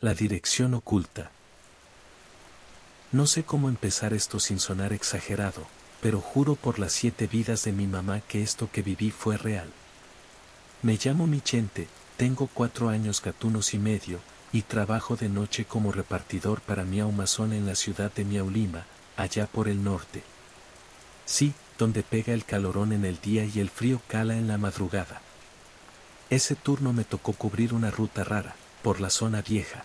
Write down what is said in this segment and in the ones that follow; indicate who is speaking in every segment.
Speaker 1: La dirección oculta. No sé cómo empezar esto sin sonar exagerado, pero juro por las 7 vidas de mi mamá que esto que viví fue real. Me llamo Michente, tengo 4 años gatunos y medio, y trabajo de noche como repartidor para Miau Mazón en la ciudad de Miau Lima, allá por el norte. Sí, donde pega el calorón en el día y el frío cala en la madrugada. Ese turno me tocó cubrir una ruta rara, por la zona vieja.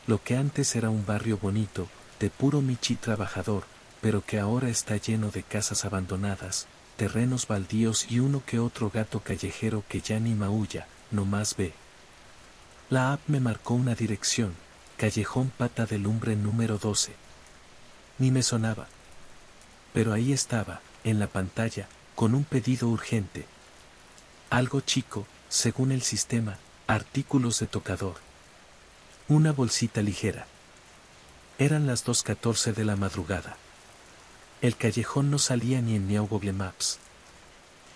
Speaker 1: Lo que antes era un barrio bonito, de puro michi trabajador, pero que ahora está lleno de casas abandonadas, terrenos baldíos y uno que otro gato callejero que ya ni maulla, nomás ve. La app me marcó una dirección, Callejón Pata de Lumbre número 12. Ni me sonaba. Pero ahí estaba, en la pantalla, con un pedido urgente. Algo chico, según el sistema, artículos de tocador. Una bolsita ligera. Eran las 2:14 de la madrugada. El callejón no salía ni en Miau Google Maps.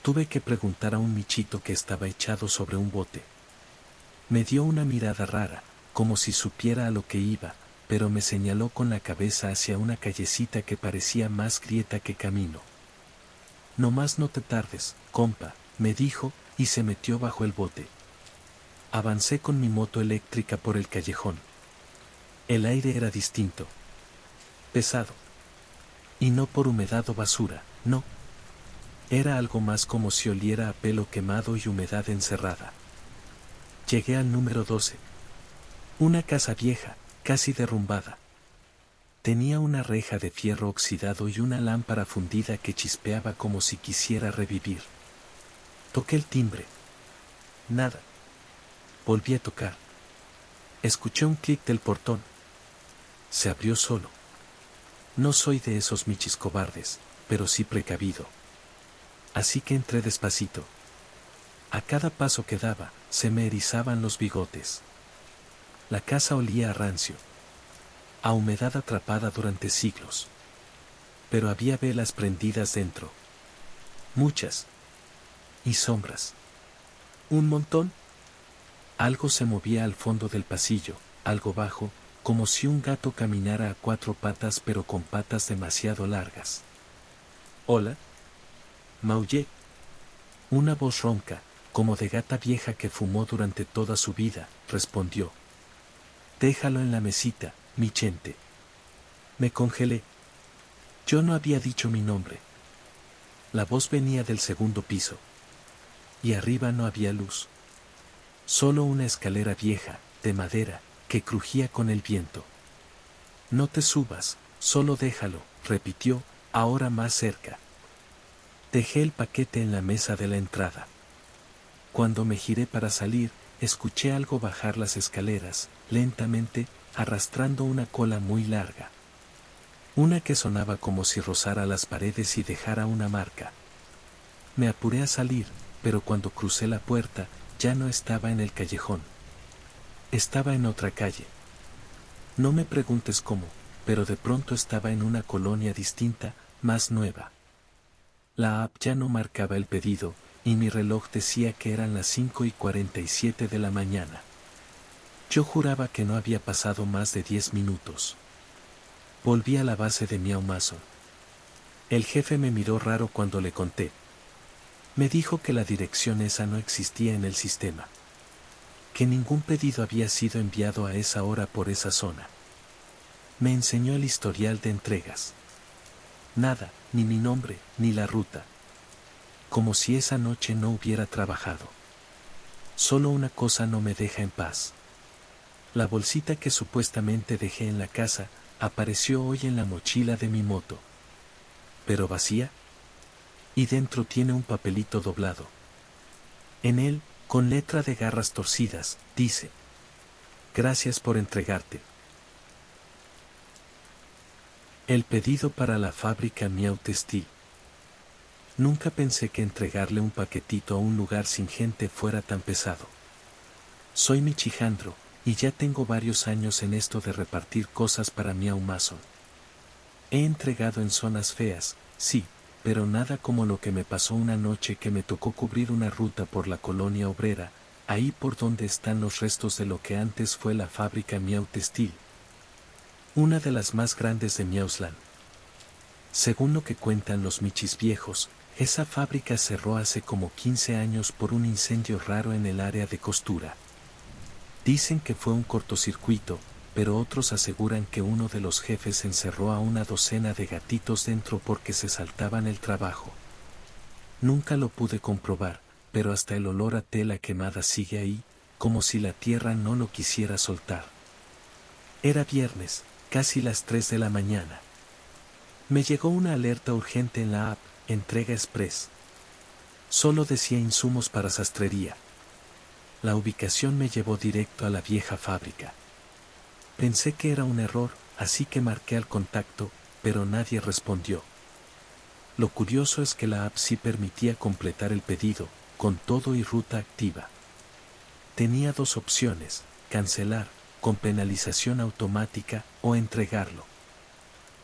Speaker 1: Tuve que preguntar a un michito que estaba echado sobre un bote. Me dio una mirada rara, como si supiera a lo que iba, pero me señaló con la cabeza hacia una callecita que parecía más grieta que camino. No más no te tardes, compa, me dijo, y se metió bajo el bote. Avancé con mi moto eléctrica por el callejón. El aire era distinto. Pesado. Y no por humedad o basura, no. Era algo más como si oliera a pelo quemado y humedad encerrada. Llegué al número 12. Una casa vieja, casi derrumbada. Tenía una reja de fierro oxidado y una lámpara fundida que chispeaba como si quisiera revivir. Toqué el timbre. Nada. Volví a tocar. Escuché un clic del portón. Se abrió solo. No soy de esos michis cobardes, pero sí precavido. Así que entré despacito. A cada paso que daba, se me erizaban los bigotes. La casa olía a rancio. A humedad atrapada durante siglos. Pero había velas prendidas dentro. Muchas. Y sombras. Un montón. Algo se movía al fondo del pasillo, algo bajo, como si un gato caminara a 4 patas pero con patas demasiado largas. Hola. Maullé. Una voz ronca, como de gata vieja que fumó durante toda su vida, respondió. Déjalo en la mesita, Michente. Me congelé. Yo no había dicho mi nombre. La voz venía del segundo piso. Y arriba no había luz. Solo una escalera vieja, de madera, que crujía con el viento. No te subas, solo déjalo, repitió, ahora más cerca. Dejé el paquete en la mesa de la entrada. Cuando me giré para salir, escuché algo bajar las escaleras, lentamente, arrastrando una cola muy larga. Una que sonaba como si rozara las paredes y dejara una marca. Me apuré a salir, pero cuando crucé la puerta, ya no estaba en el callejón. Estaba en otra calle. No me preguntes cómo, pero de pronto estaba en una colonia distinta, más nueva. La app ya no marcaba el pedido, y mi reloj decía que eran las 5:47 de la mañana. Yo juraba que no había pasado más de 10 minutos. Volví a la base de Miau Mazón. El jefe me miró raro cuando le conté. Me dijo que la dirección esa no existía en el sistema. Que ningún pedido había sido enviado a esa hora por esa zona. Me enseñó el historial de entregas. Nada, ni mi nombre, ni la ruta. Como si esa noche no hubiera trabajado. Solo una cosa no me deja en paz. La bolsita que supuestamente dejé en la casa, apareció hoy en la mochila de mi moto. ¿Pero vacía? Y dentro tiene un papelito doblado. En él, con letra de garras torcidas, dice: Gracias por entregarte. El pedido para la fábrica Miau Textil. Nunca pensé que entregarle un paquetito a un lugar sin gente fuera tan pesado. Soy Michijandro, y ya tengo varios años en esto de repartir cosas para Miau Mazón. He entregado en zonas feas, sí, pero nada como lo que me pasó una noche que me tocó cubrir una ruta por la colonia obrera, ahí por donde están los restos de lo que antes fue la fábrica Miau Textil, una de las más grandes de Miausland. Según lo que cuentan los michis viejos, esa fábrica cerró hace como 15 años por un incendio raro en el área de costura. Dicen que fue un cortocircuito, pero otros aseguran que uno de los jefes encerró a una docena de gatitos dentro porque se saltaban el trabajo. Nunca lo pude comprobar, pero hasta el olor a tela quemada sigue ahí, como si la tierra no lo quisiera soltar. Era viernes, casi las 3 de la mañana. Me llegó una alerta urgente en la app, Entrega Express. Solo decía insumos para sastrería. La ubicación me llevó directo a la vieja fábrica. Pensé que era un error, así que marqué al contacto, pero nadie respondió. Lo curioso es que la app sí permitía completar el pedido, con todo y ruta activa. Tenía dos opciones, cancelar, con penalización automática, o entregarlo.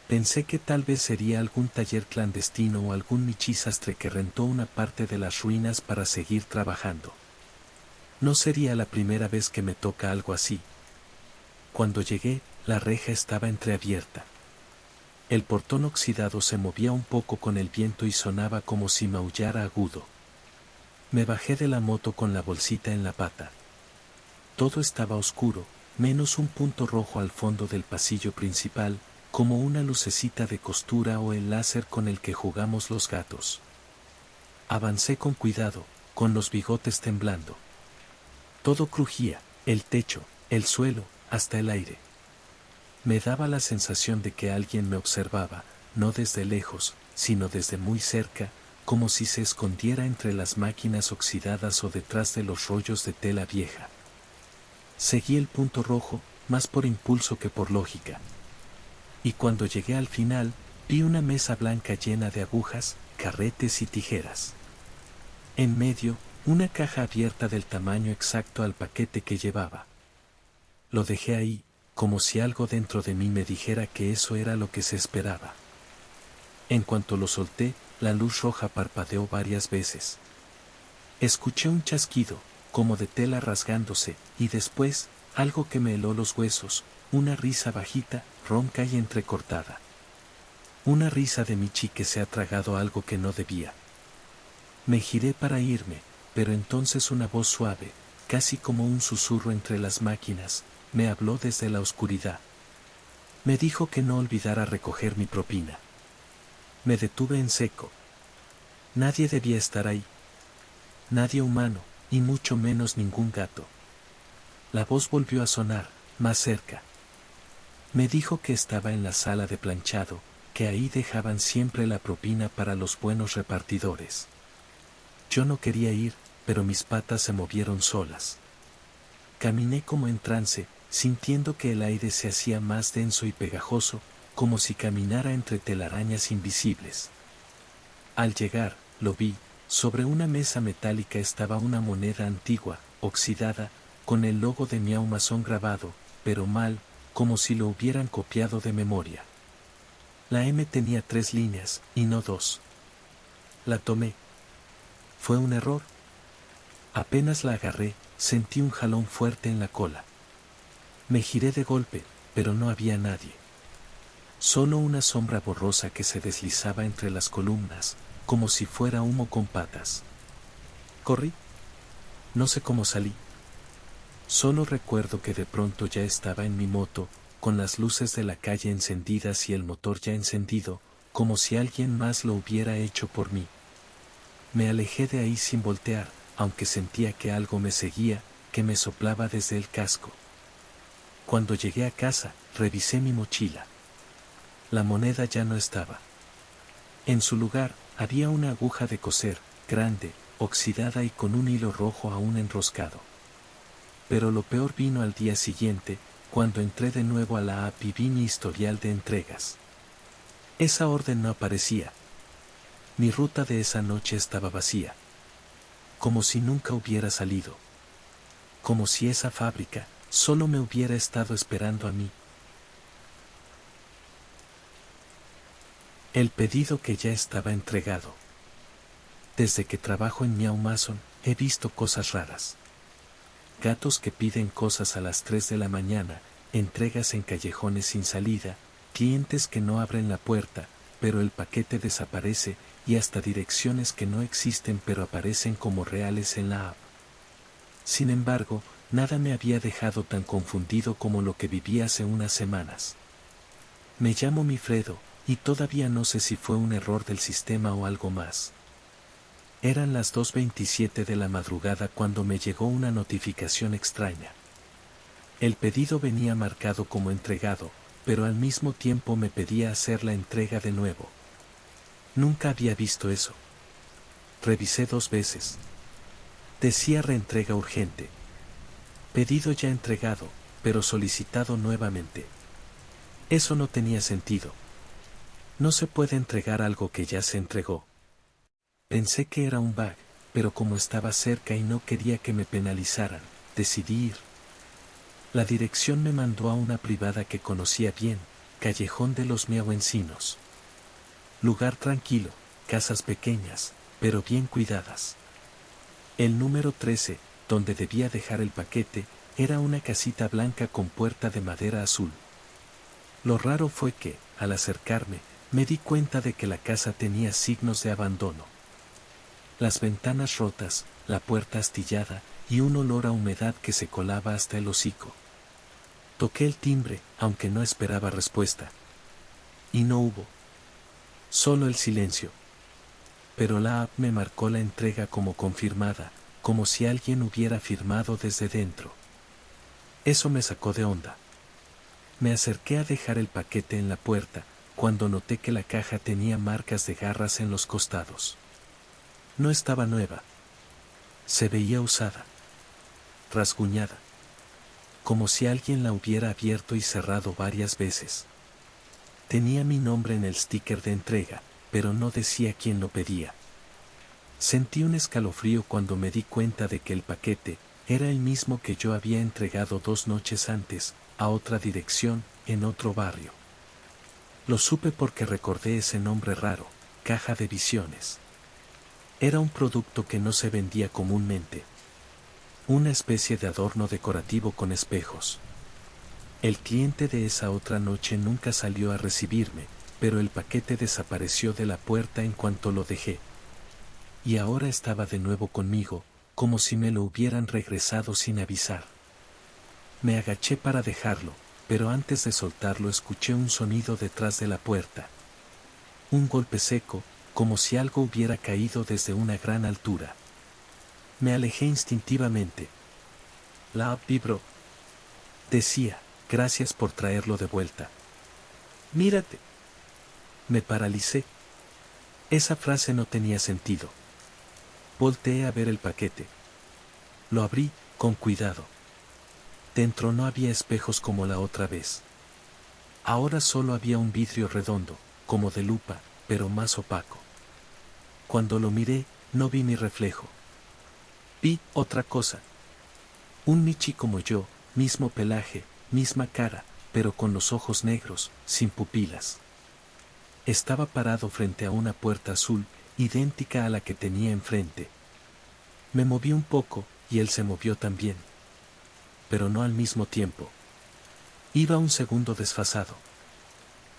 Speaker 1: Pensé que tal vez sería algún taller clandestino o algún michisastre que rentó una parte de las ruinas para seguir trabajando. No sería la primera vez que me toca algo así. Cuando llegué, la reja estaba entreabierta. El portón oxidado se movía un poco con el viento y sonaba como si maullara agudo. Me bajé de la moto con la bolsita en la pata. Todo estaba oscuro, menos un punto rojo al fondo del pasillo principal, como una lucecita de costura o el láser con el que jugamos los gatos. Avancé con cuidado, con los bigotes temblando. Todo crujía, el techo, el suelo, hasta el aire. Me daba la sensación de que alguien me observaba, no desde lejos, sino desde muy cerca, como si se escondiera entre las máquinas oxidadas o detrás de los rollos de tela vieja. Seguí el punto rojo, más por impulso que por lógica. Y cuando llegué al final, vi una mesa blanca llena de agujas, carretes y tijeras. En medio, una caja abierta del tamaño exacto al paquete que llevaba. Lo dejé ahí, como si algo dentro de mí me dijera que eso era lo que se esperaba. En cuanto lo solté, la luz roja parpadeó varias veces. Escuché un chasquido, como de tela rasgándose, y después, algo que me heló los huesos, una risa bajita, ronca y entrecortada. Una risa de Michi que se ha tragado algo que no debía. Me giré para irme, pero entonces una voz suave, casi como un susurro entre las máquinas, me habló desde la oscuridad. Me dijo que no olvidara recoger mi propina. Me detuve en seco. Nadie debía estar ahí. Nadie humano, y mucho menos ningún gato. La voz volvió a sonar, más cerca. Me dijo que estaba en la sala de planchado, que ahí dejaban siempre la propina para los buenos repartidores. Yo no quería ir, pero mis patas se movieron solas. Caminé como en trance, sintiendo que el aire se hacía más denso y pegajoso, como si caminara entre telarañas invisibles. Al llegar, lo vi, sobre una mesa metálica estaba una moneda antigua, oxidada, con el logo de Miau Masón grabado, pero mal, como si lo hubieran copiado de memoria. La M tenía 3 líneas, y no 2. La tomé. Fue un error. Apenas la agarré, sentí un jalón fuerte en la cola. Me giré de golpe, pero no había nadie. Solo una sombra borrosa que se deslizaba entre las columnas, como si fuera humo con patas. Corrí. No sé cómo salí. Solo recuerdo que de pronto ya estaba en mi moto, con las luces de la calle encendidas y el motor ya encendido, como si alguien más lo hubiera hecho por mí. Me alejé de ahí sin voltear, aunque sentía que algo me seguía, que me soplaba desde el casco. Cuando llegué a casa, revisé mi mochila. La moneda ya no estaba. En su lugar, había una aguja de coser, grande, oxidada y con un hilo rojo aún enroscado. Pero lo peor vino al día siguiente, cuando entré de nuevo a la app y vi mi historial de entregas. Esa orden no aparecía. Mi ruta de esa noche estaba vacía. Como si nunca hubiera salido. Como si esa fábrica solo me hubiera estado esperando a mí. El pedido que ya estaba entregado. Desde que trabajo en Miau Mason, he visto cosas raras. gatos que piden cosas a las 3 de la mañana, entregas en callejones sin salida, clientes que no abren la puerta, pero el paquete desaparece, y hasta direcciones que no existen pero aparecen como reales en la app. Sin embargo, nada me había dejado tan confundido como lo que viví hace unas semanas. Me llamo Mifredo, y todavía no sé si fue un error del sistema o algo más. Eran las 2:27 de la madrugada cuando me llegó una notificación extraña. El pedido venía marcado como entregado, pero al mismo tiempo me pedía hacer la entrega de nuevo. Nunca había visto eso. Revisé 2 veces. Decía reentrega urgente. Pedido ya entregado, pero solicitado nuevamente. Eso no tenía sentido. No se puede entregar algo que ya se entregó. Pensé que era un bug, pero como estaba cerca y no quería que me penalizaran, decidí ir. La dirección me mandó a una privada que conocía bien, Callejón de los Miahuencinos. Lugar tranquilo, casas pequeñas, pero bien cuidadas. El número 13, donde debía dejar el paquete, era una casita blanca con puerta de madera azul. Lo raro fue que, al acercarme, me di cuenta de que la casa tenía signos de abandono. Las ventanas rotas, la puerta astillada, y un olor a humedad que se colaba hasta el hocico. Toqué el timbre, aunque no esperaba respuesta. Y no hubo. Solo el silencio. Pero la app me marcó la entrega como confirmada, como si alguien hubiera firmado desde dentro. Eso me sacó de onda. Me acerqué a dejar el paquete en la puerta, cuando noté que la caja tenía marcas de garras en los costados. No estaba nueva. Se veía usada. Rasguñada. Como si alguien la hubiera abierto y cerrado varias veces. Tenía mi nombre en el sticker de entrega, pero no decía quién lo pedía. Sentí un escalofrío cuando me di cuenta de que el paquete era el mismo que yo había entregado 2 noches antes, a otra dirección, en otro barrio. Lo supe porque recordé ese nombre raro, Caja de Visiones. Era un producto que no se vendía comúnmente. Una especie de adorno decorativo con espejos. El cliente de esa otra noche nunca salió a recibirme, pero el paquete desapareció de la puerta en cuanto lo dejé. Y ahora estaba de nuevo conmigo, como si me lo hubieran regresado sin avisar. Me agaché para dejarlo, pero antes de soltarlo escuché un sonido detrás de la puerta. Un golpe seco, como si algo hubiera caído desde una gran altura. Me alejé instintivamente. La app vibró. Decía, gracias por traerlo de vuelta. Mírate. Me paralicé. Esa frase no tenía sentido. Volteé a ver el paquete. Lo abrí, con cuidado. Dentro no había espejos como la otra vez. Ahora solo había un vidrio redondo, como de lupa, pero más opaco. Cuando lo miré, no vi mi reflejo. Vi otra cosa. Un Michi como yo, mismo pelaje, misma cara, pero con los ojos negros, sin pupilas. Estaba parado frente a una puerta azul, idéntica a la que tenía enfrente. Me moví un poco, y él se movió también. Pero no al mismo tiempo. Iba un segundo desfasado.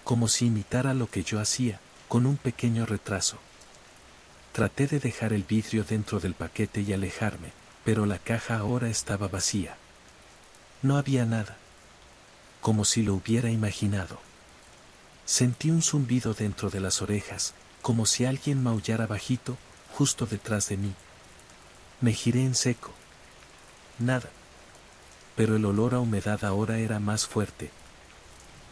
Speaker 1: Como si imitara lo que yo hacía, con un pequeño retraso. Traté de dejar el vidrio dentro del paquete y alejarme, pero la caja ahora estaba vacía. No había nada. Como si lo hubiera imaginado. Sentí un zumbido dentro de las orejas, como si alguien maullara bajito, justo detrás de mí. Me giré en seco. Nada. Pero el olor a humedad ahora era más fuerte.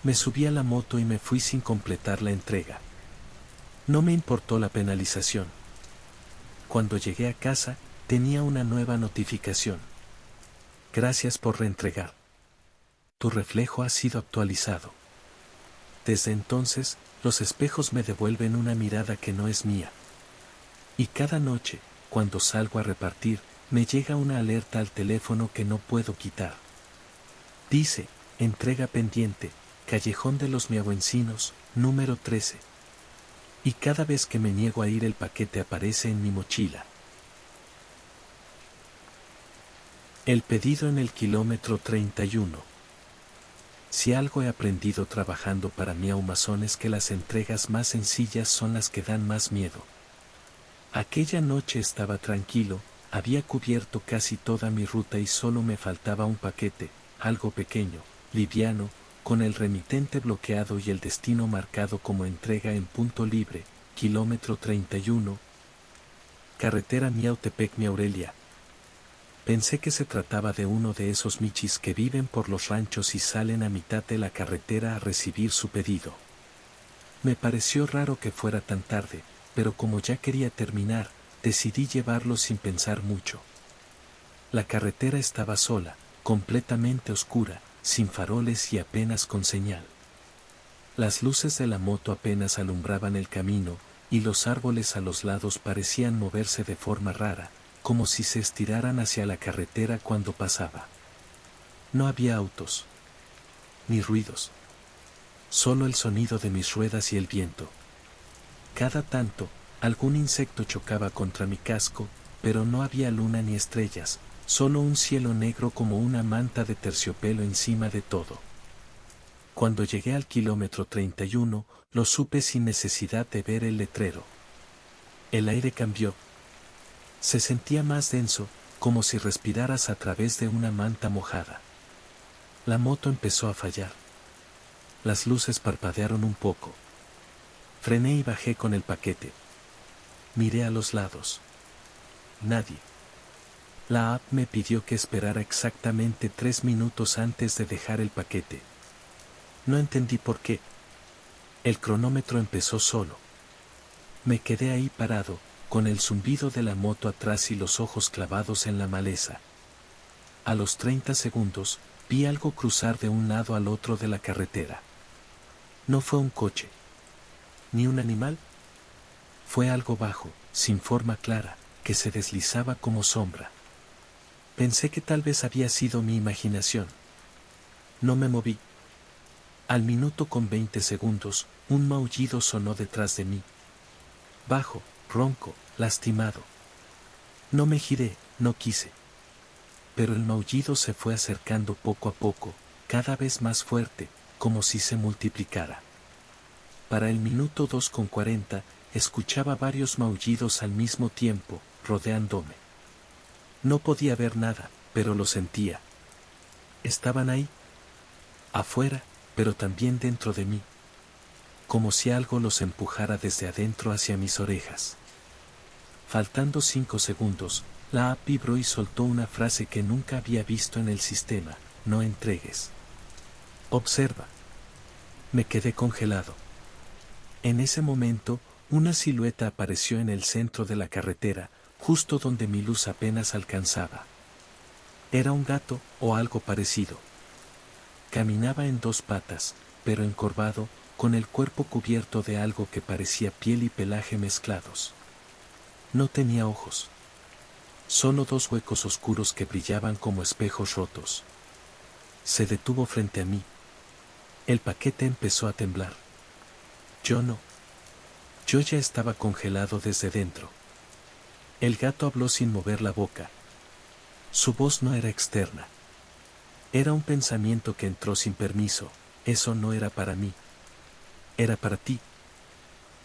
Speaker 1: Me subí a la moto y me fui sin completar la entrega. No me importó la penalización. Cuando llegué a casa, tenía una nueva notificación. Gracias por reentregar. Tu reflejo ha sido actualizado. Desde entonces, los espejos me devuelven una mirada que no es mía. Y cada noche, cuando salgo a repartir, me llega una alerta al teléfono que no puedo quitar. Dice, entrega pendiente, Callejón de los Miahuencinos, número 13. Y cada vez que me niego a ir el paquete aparece en mi mochila. El pedido en el kilómetro 31. Si algo he aprendido trabajando para mi Amazon es que las entregas más sencillas son las que dan más miedo. Aquella noche estaba tranquilo, había cubierto casi toda mi ruta y solo me faltaba un paquete, algo pequeño, liviano, con el remitente bloqueado y el destino marcado como entrega en punto libre, kilómetro 31. Carretera Miautepec-Miaurelia. Pensé que se trataba de uno de esos michis que viven por los ranchos y salen a mitad de la carretera a recibir su pedido. Me pareció raro que fuera tan tarde, pero como ya quería terminar, decidí llevarlo sin pensar mucho. La carretera estaba sola, completamente oscura, sin faroles y apenas con señal. Las luces de la moto apenas alumbraban el camino, y los árboles a los lados parecían moverse de forma rara, como si se estiraran hacia la carretera cuando pasaba. No había autos, ni ruidos. Solo el sonido de mis ruedas y el viento. Cada tanto, algún insecto chocaba contra mi casco, pero no había luna ni estrellas, solo un cielo negro como una manta de terciopelo encima de todo. Cuando llegué al kilómetro 31, lo supe sin necesidad de ver el letrero. El aire cambió. Se sentía más denso, como si respiraras a través de una manta mojada. La moto empezó a fallar. Las luces parpadearon un poco. Frené y bajé con el paquete. Miré a los lados. Nadie. La app me pidió que esperara exactamente 3 minutos antes de dejar el paquete. No entendí por qué. El cronómetro empezó solo. Me quedé ahí parado, con el zumbido de la moto atrás y los ojos clavados en la maleza. A los 30 segundos, vi algo cruzar de un lado al otro de la carretera. No fue un coche. Ni un animal. Fue algo bajo, sin forma clara, que se deslizaba como sombra. Pensé que tal vez había sido mi imaginación. No me moví. Al minuto con 20 segundos, un maullido sonó detrás de mí. Bajo, ronco, lastimado. No me giré, no quise. Pero el maullido se fue acercando poco a poco, cada vez más fuerte, como si se multiplicara. Para el minuto 2:40, escuchaba varios maullidos al mismo tiempo, rodeándome. No podía ver nada, pero lo sentía. Estaban ahí. Afuera, pero también dentro de mí. Como si algo los empujara desde adentro hacia mis orejas. Faltando 5 segundos, la app vibró y soltó una frase que nunca había visto en el sistema: no entregues. Observa. Me quedé congelado. En ese momento, una silueta apareció en el centro de la carretera, justo donde mi luz apenas alcanzaba. Era un gato, o algo parecido. Caminaba en 2 patas, pero encorvado, con el cuerpo cubierto de algo que parecía piel y pelaje mezclados. No tenía ojos. Solo 2 huecos oscuros que brillaban como espejos rotos. Se detuvo frente a mí. El paquete empezó a temblar. Yo no. Yo ya estaba congelado desde dentro. El gato habló sin mover la boca. Su voz no era externa. Era un pensamiento que entró sin permiso. Eso no era para mí. Era para ti.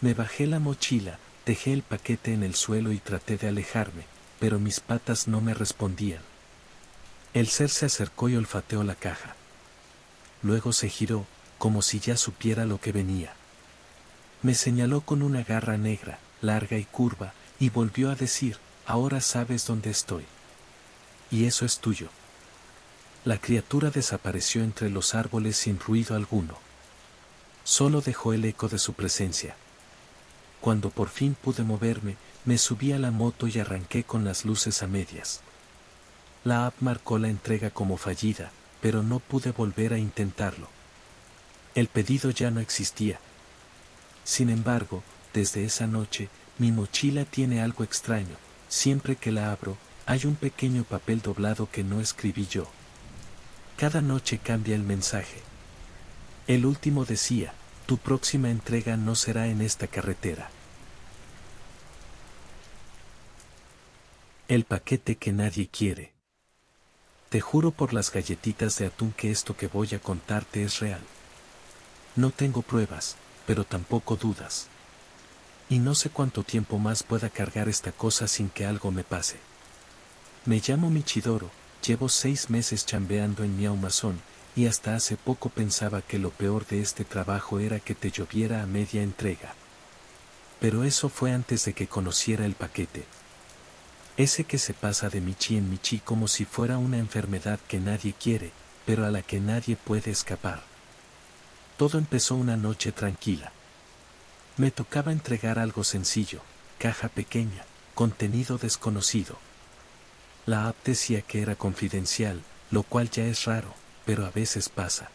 Speaker 1: Me bajé la mochila, dejé el paquete en el suelo y traté de alejarme, pero mis patas no me respondían. El ser se acercó y olfateó la caja. Luego se giró, como si ya supiera lo que venía. Me señaló con una garra negra, larga y curva, y volvió a decir: ahora sabes dónde estoy. Y eso es tuyo. La criatura desapareció entre los árboles sin ruido alguno. Solo dejó el eco de su presencia. Cuando por fin pude moverme, me subí a la moto y arranqué con las luces a medias. La app marcó la entrega como fallida, pero no pude volver a intentarlo. El pedido ya no existía. Sin embargo, desde esa noche, mi mochila tiene algo extraño. Siempre que la abro, hay un pequeño papel doblado que no escribí yo. Cada noche cambia el mensaje. El último decía: tu próxima entrega no será en esta carretera. El paquete que nadie quiere. Te juro por las galletitas de atún que esto que voy a contarte es real. No tengo pruebas, pero tampoco dudas. Y no sé cuánto tiempo más pueda cargar esta cosa sin que algo me pase. Me llamo Michidoro, llevo 6 meses chambeando en mi Amazon, y hasta hace poco pensaba que lo peor de este trabajo era que te lloviera a media entrega. Pero eso fue antes de que conociera el paquete. Ese que se pasa de Michi en Michi como si fuera una enfermedad que nadie quiere, pero a la que nadie puede escapar. Todo empezó una noche tranquila. Me tocaba entregar algo sencillo, caja pequeña, contenido desconocido. La app decía que era confidencial, lo cual ya es raro, pero a veces pasa.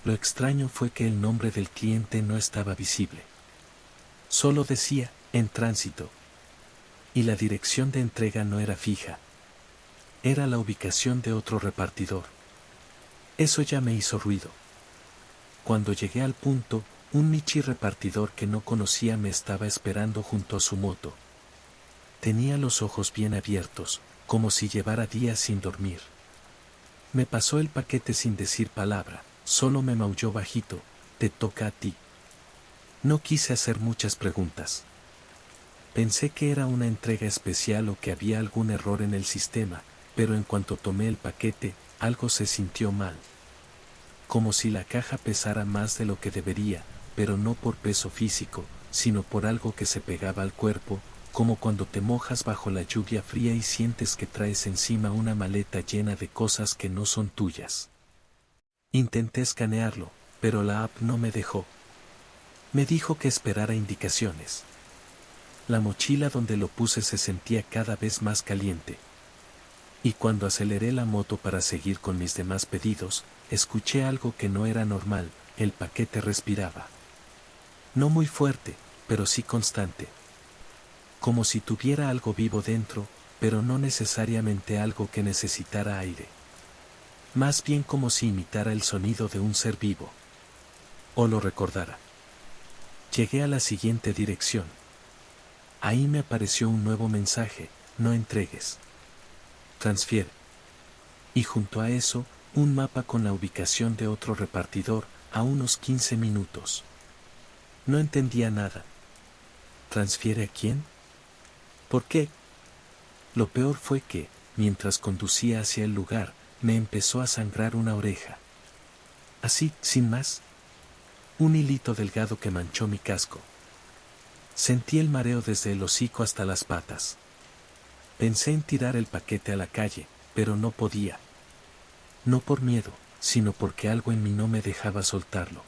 Speaker 1: Lo extraño fue que el nombre del cliente no estaba visible. Solo decía, en tránsito. Y la dirección de entrega no era fija. Era la ubicación de otro repartidor. Eso ya me hizo ruido. Cuando llegué al punto, un Michi repartidor que no conocía me estaba esperando junto a su moto. Tenía los ojos bien abiertos, como si llevara días sin dormir. Me pasó el paquete sin decir palabra, solo me maulló bajito, te toca a ti. No quise hacer muchas preguntas. Pensé que era una entrega especial o que había algún error en el sistema, pero en cuanto tomé el paquete, algo se sintió mal. Como si la caja pesara más de lo que debería, pero no por peso físico, sino por algo que se pegaba al cuerpo, como cuando te mojas bajo la lluvia fría y sientes que traes encima una maleta llena de cosas que no son tuyas. Intenté escanearlo, pero la app no me dejó. Me dijo que esperara indicaciones. La mochila donde lo puse se sentía cada vez más caliente. Y cuando aceleré la moto para seguir con mis demás pedidos, escuché algo que no era normal, el paquete respiraba. No muy fuerte, pero sí constante. Como si tuviera algo vivo dentro, pero no necesariamente algo que necesitara aire. Más bien como si imitara el sonido de un ser vivo. O lo recordara. Llegué a la siguiente dirección. Ahí me apareció un nuevo mensaje, no entregues. Transfiere. Y junto a eso, un mapa con la ubicación de otro repartidor, a unos 15 minutos. No entendía nada. ¿Transfiere a quién? ¿Por qué? Lo peor fue que, mientras conducía hacia el lugar, me empezó a sangrar una oreja. Así, sin más. Un hilito delgado que manchó mi casco. Sentí el mareo desde el hocico hasta las patas. Pensé en tirar el paquete a la calle, pero no podía. No por miedo, sino porque algo en mí no me dejaba soltarlo.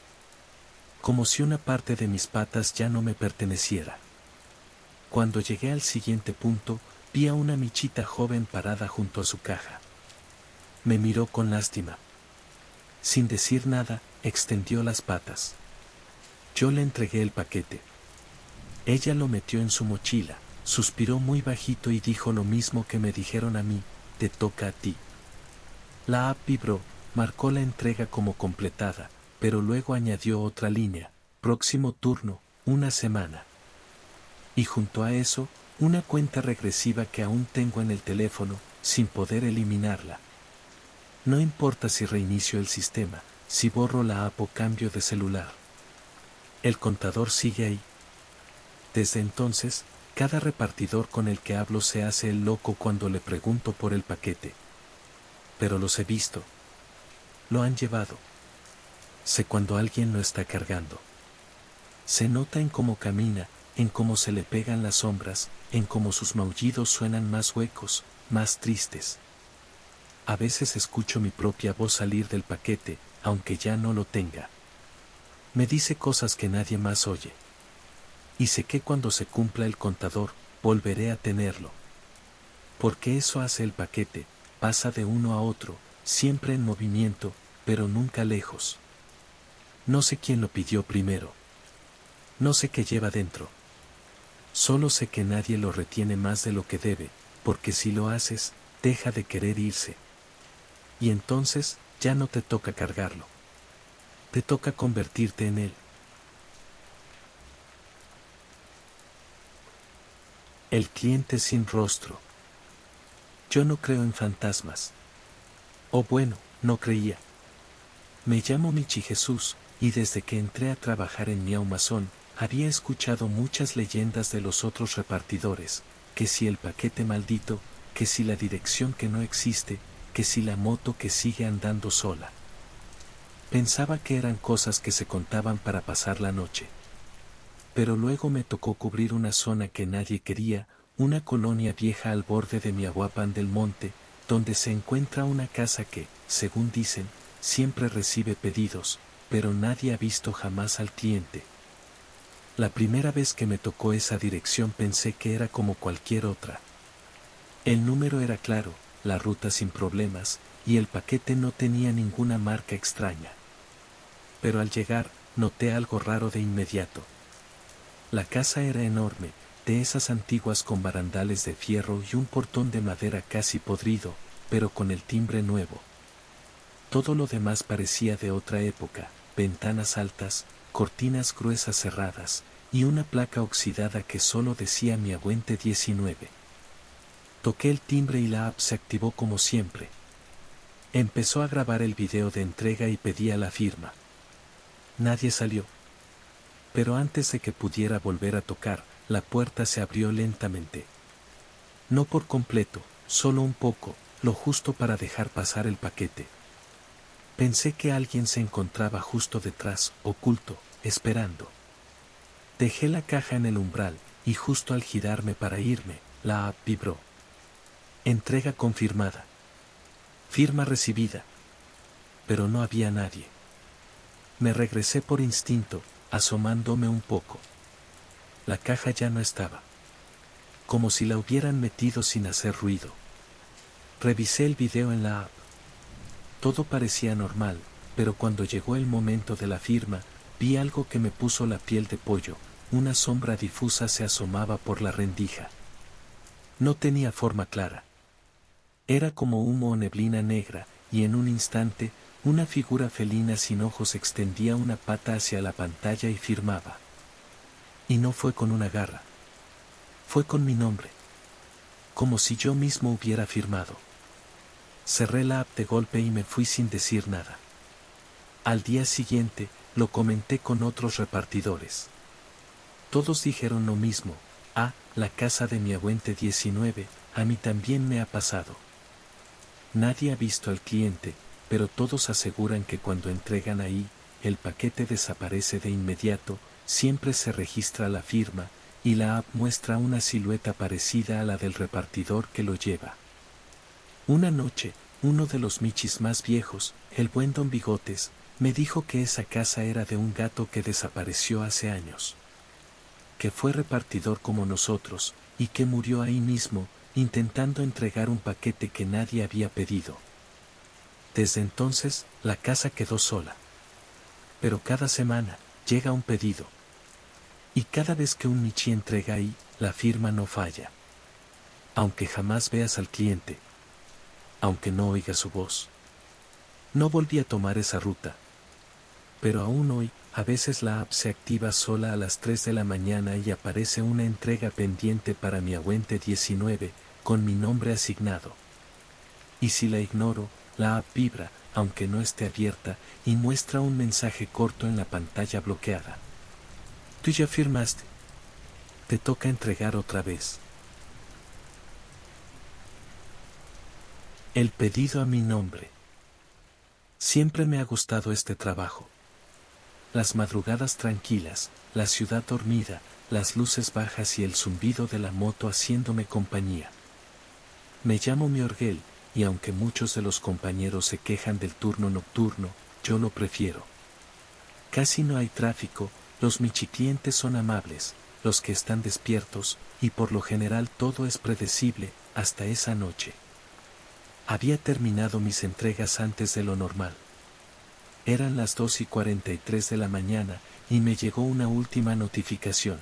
Speaker 1: Como si una parte de mis patas ya no me perteneciera. Cuando llegué al siguiente punto, vi a una michita joven parada junto a su caja. Me miró con lástima. Sin decir nada, extendió las patas. Yo le entregué el paquete. Ella lo metió en su mochila, suspiró muy bajito y dijo lo mismo que me dijeron a mí, te toca a ti. La app vibró, marcó la entrega como completada, pero luego añadió otra línea, próximo turno, una semana. Y junto a eso, una cuenta regresiva que aún tengo en el teléfono, sin poder eliminarla. No importa si reinicio el sistema, si borro la app o cambio de celular. El contador sigue ahí. Desde entonces, cada repartidor con el que hablo se hace el loco cuando le pregunto por el paquete. Pero los he visto. Lo han llevado. Sé cuando alguien lo está cargando. Se nota en cómo camina, en cómo se le pegan las sombras, en cómo sus maullidos suenan más huecos, más tristes. A veces escucho mi propia voz salir del paquete, aunque ya no lo tenga. Me dice cosas que nadie más oye. Y sé que cuando se cumpla el contador, volveré a tenerlo. Porque eso hace el paquete, pasa de uno a otro, siempre en movimiento, pero nunca lejos. No sé quién lo pidió primero. No sé qué lleva dentro. Solo sé que nadie lo retiene más de lo que debe, porque si lo haces, deja de querer irse. Y entonces, ya no te toca cargarlo. Te toca convertirte en él. El cliente sin rostro. Yo no creo en fantasmas. O bueno, no creía. Me llamo Michi Jesús, y desde que entré a trabajar en mi Amazon, había escuchado muchas leyendas de los otros repartidores, que si el paquete maldito, que si la dirección que no existe, que si la moto que sigue andando sola. Pensaba que eran cosas que se contaban para pasar la noche. Pero luego me tocó cubrir una zona que nadie quería, una colonia vieja al borde de Miahuapan del Monte, donde se encuentra una casa que, según dicen, siempre recibe pedidos, pero nadie ha visto jamás al cliente. La primera vez que me tocó esa dirección pensé que era como cualquier otra. El número era claro, la ruta sin problemas, y el paquete no tenía ninguna marca extraña. Pero al llegar, noté algo raro de inmediato. La casa era enorme, de esas antiguas con barandales de fierro y un portón de madera casi podrido, pero con el timbre nuevo. Todo lo demás parecía de otra época, ventanas altas, cortinas gruesas cerradas, y una placa oxidada que solo decía Miahuente 19. Toqué el timbre y la app se activó como siempre. Empezó a grabar el video de entrega y pedía la firma. Nadie salió. Pero antes de que pudiera volver a tocar, la puerta se abrió lentamente. No por completo, solo un poco, lo justo para dejar pasar el paquete. Pensé que alguien se encontraba justo detrás, oculto, esperando. Dejé la caja en el umbral, y justo al girarme para irme, la app vibró. Entrega confirmada. Firma recibida. Pero no había nadie. Me regresé por instinto, asomándome un poco. La caja ya no estaba. Como si la hubieran metido sin hacer ruido. Revisé el video en la app. Todo parecía normal, pero cuando llegó el momento de la firma, vi algo que me puso la piel de pollo, una sombra difusa se asomaba por la rendija. No tenía forma clara. Era como humo o neblina negra, y en un instante, una figura felina sin ojos extendía una pata hacia la pantalla y firmaba. Y no fue con una garra. Fue con mi nombre. Como si yo mismo hubiera firmado. Cerré la app de golpe y me fui sin decir nada. Al día siguiente, lo comenté con otros repartidores. Todos dijeron lo mismo. La casa de Miahuente 19, a mí también me ha pasado. Nadie ha visto al cliente, pero todos aseguran que cuando entregan ahí, el paquete desaparece de inmediato, siempre se registra la firma, y la app muestra una silueta parecida a la del repartidor que lo lleva. Una noche, uno de los michis más viejos, el buen Don Bigotes, me dijo que esa casa era de un gato que desapareció hace años. Que fue repartidor como nosotros, y que murió ahí mismo, intentando entregar un paquete que nadie había pedido. Desde entonces, la casa quedó sola. Pero cada semana, llega un pedido. Y cada vez que un michi entrega ahí, la firma no falla. Aunque jamás veas al cliente. Aunque no oigas su voz. No volví a tomar esa ruta. Pero aún hoy, a veces la app se activa sola a las 3 de la mañana y aparece una entrega pendiente para Miahuente 19, con mi nombre asignado. Y si la ignoro, la app vibra, aunque no esté abierta, y muestra un mensaje corto en la pantalla bloqueada. Tú ya firmaste. Te toca entregar otra vez. El pedido a mi nombre. Siempre me ha gustado este trabajo. Las madrugadas tranquilas, la ciudad dormida, las luces bajas y el zumbido de la moto haciéndome compañía. Me llamo Miorguel, y aunque muchos de los compañeros se quejan del turno nocturno, yo lo prefiero. Casi no hay tráfico, los michiclientes son amables, los que están despiertos, y por lo general todo es predecible, hasta esa noche. Había terminado mis entregas antes de lo normal. Eran las 2:43 de la mañana, y me llegó una última notificación.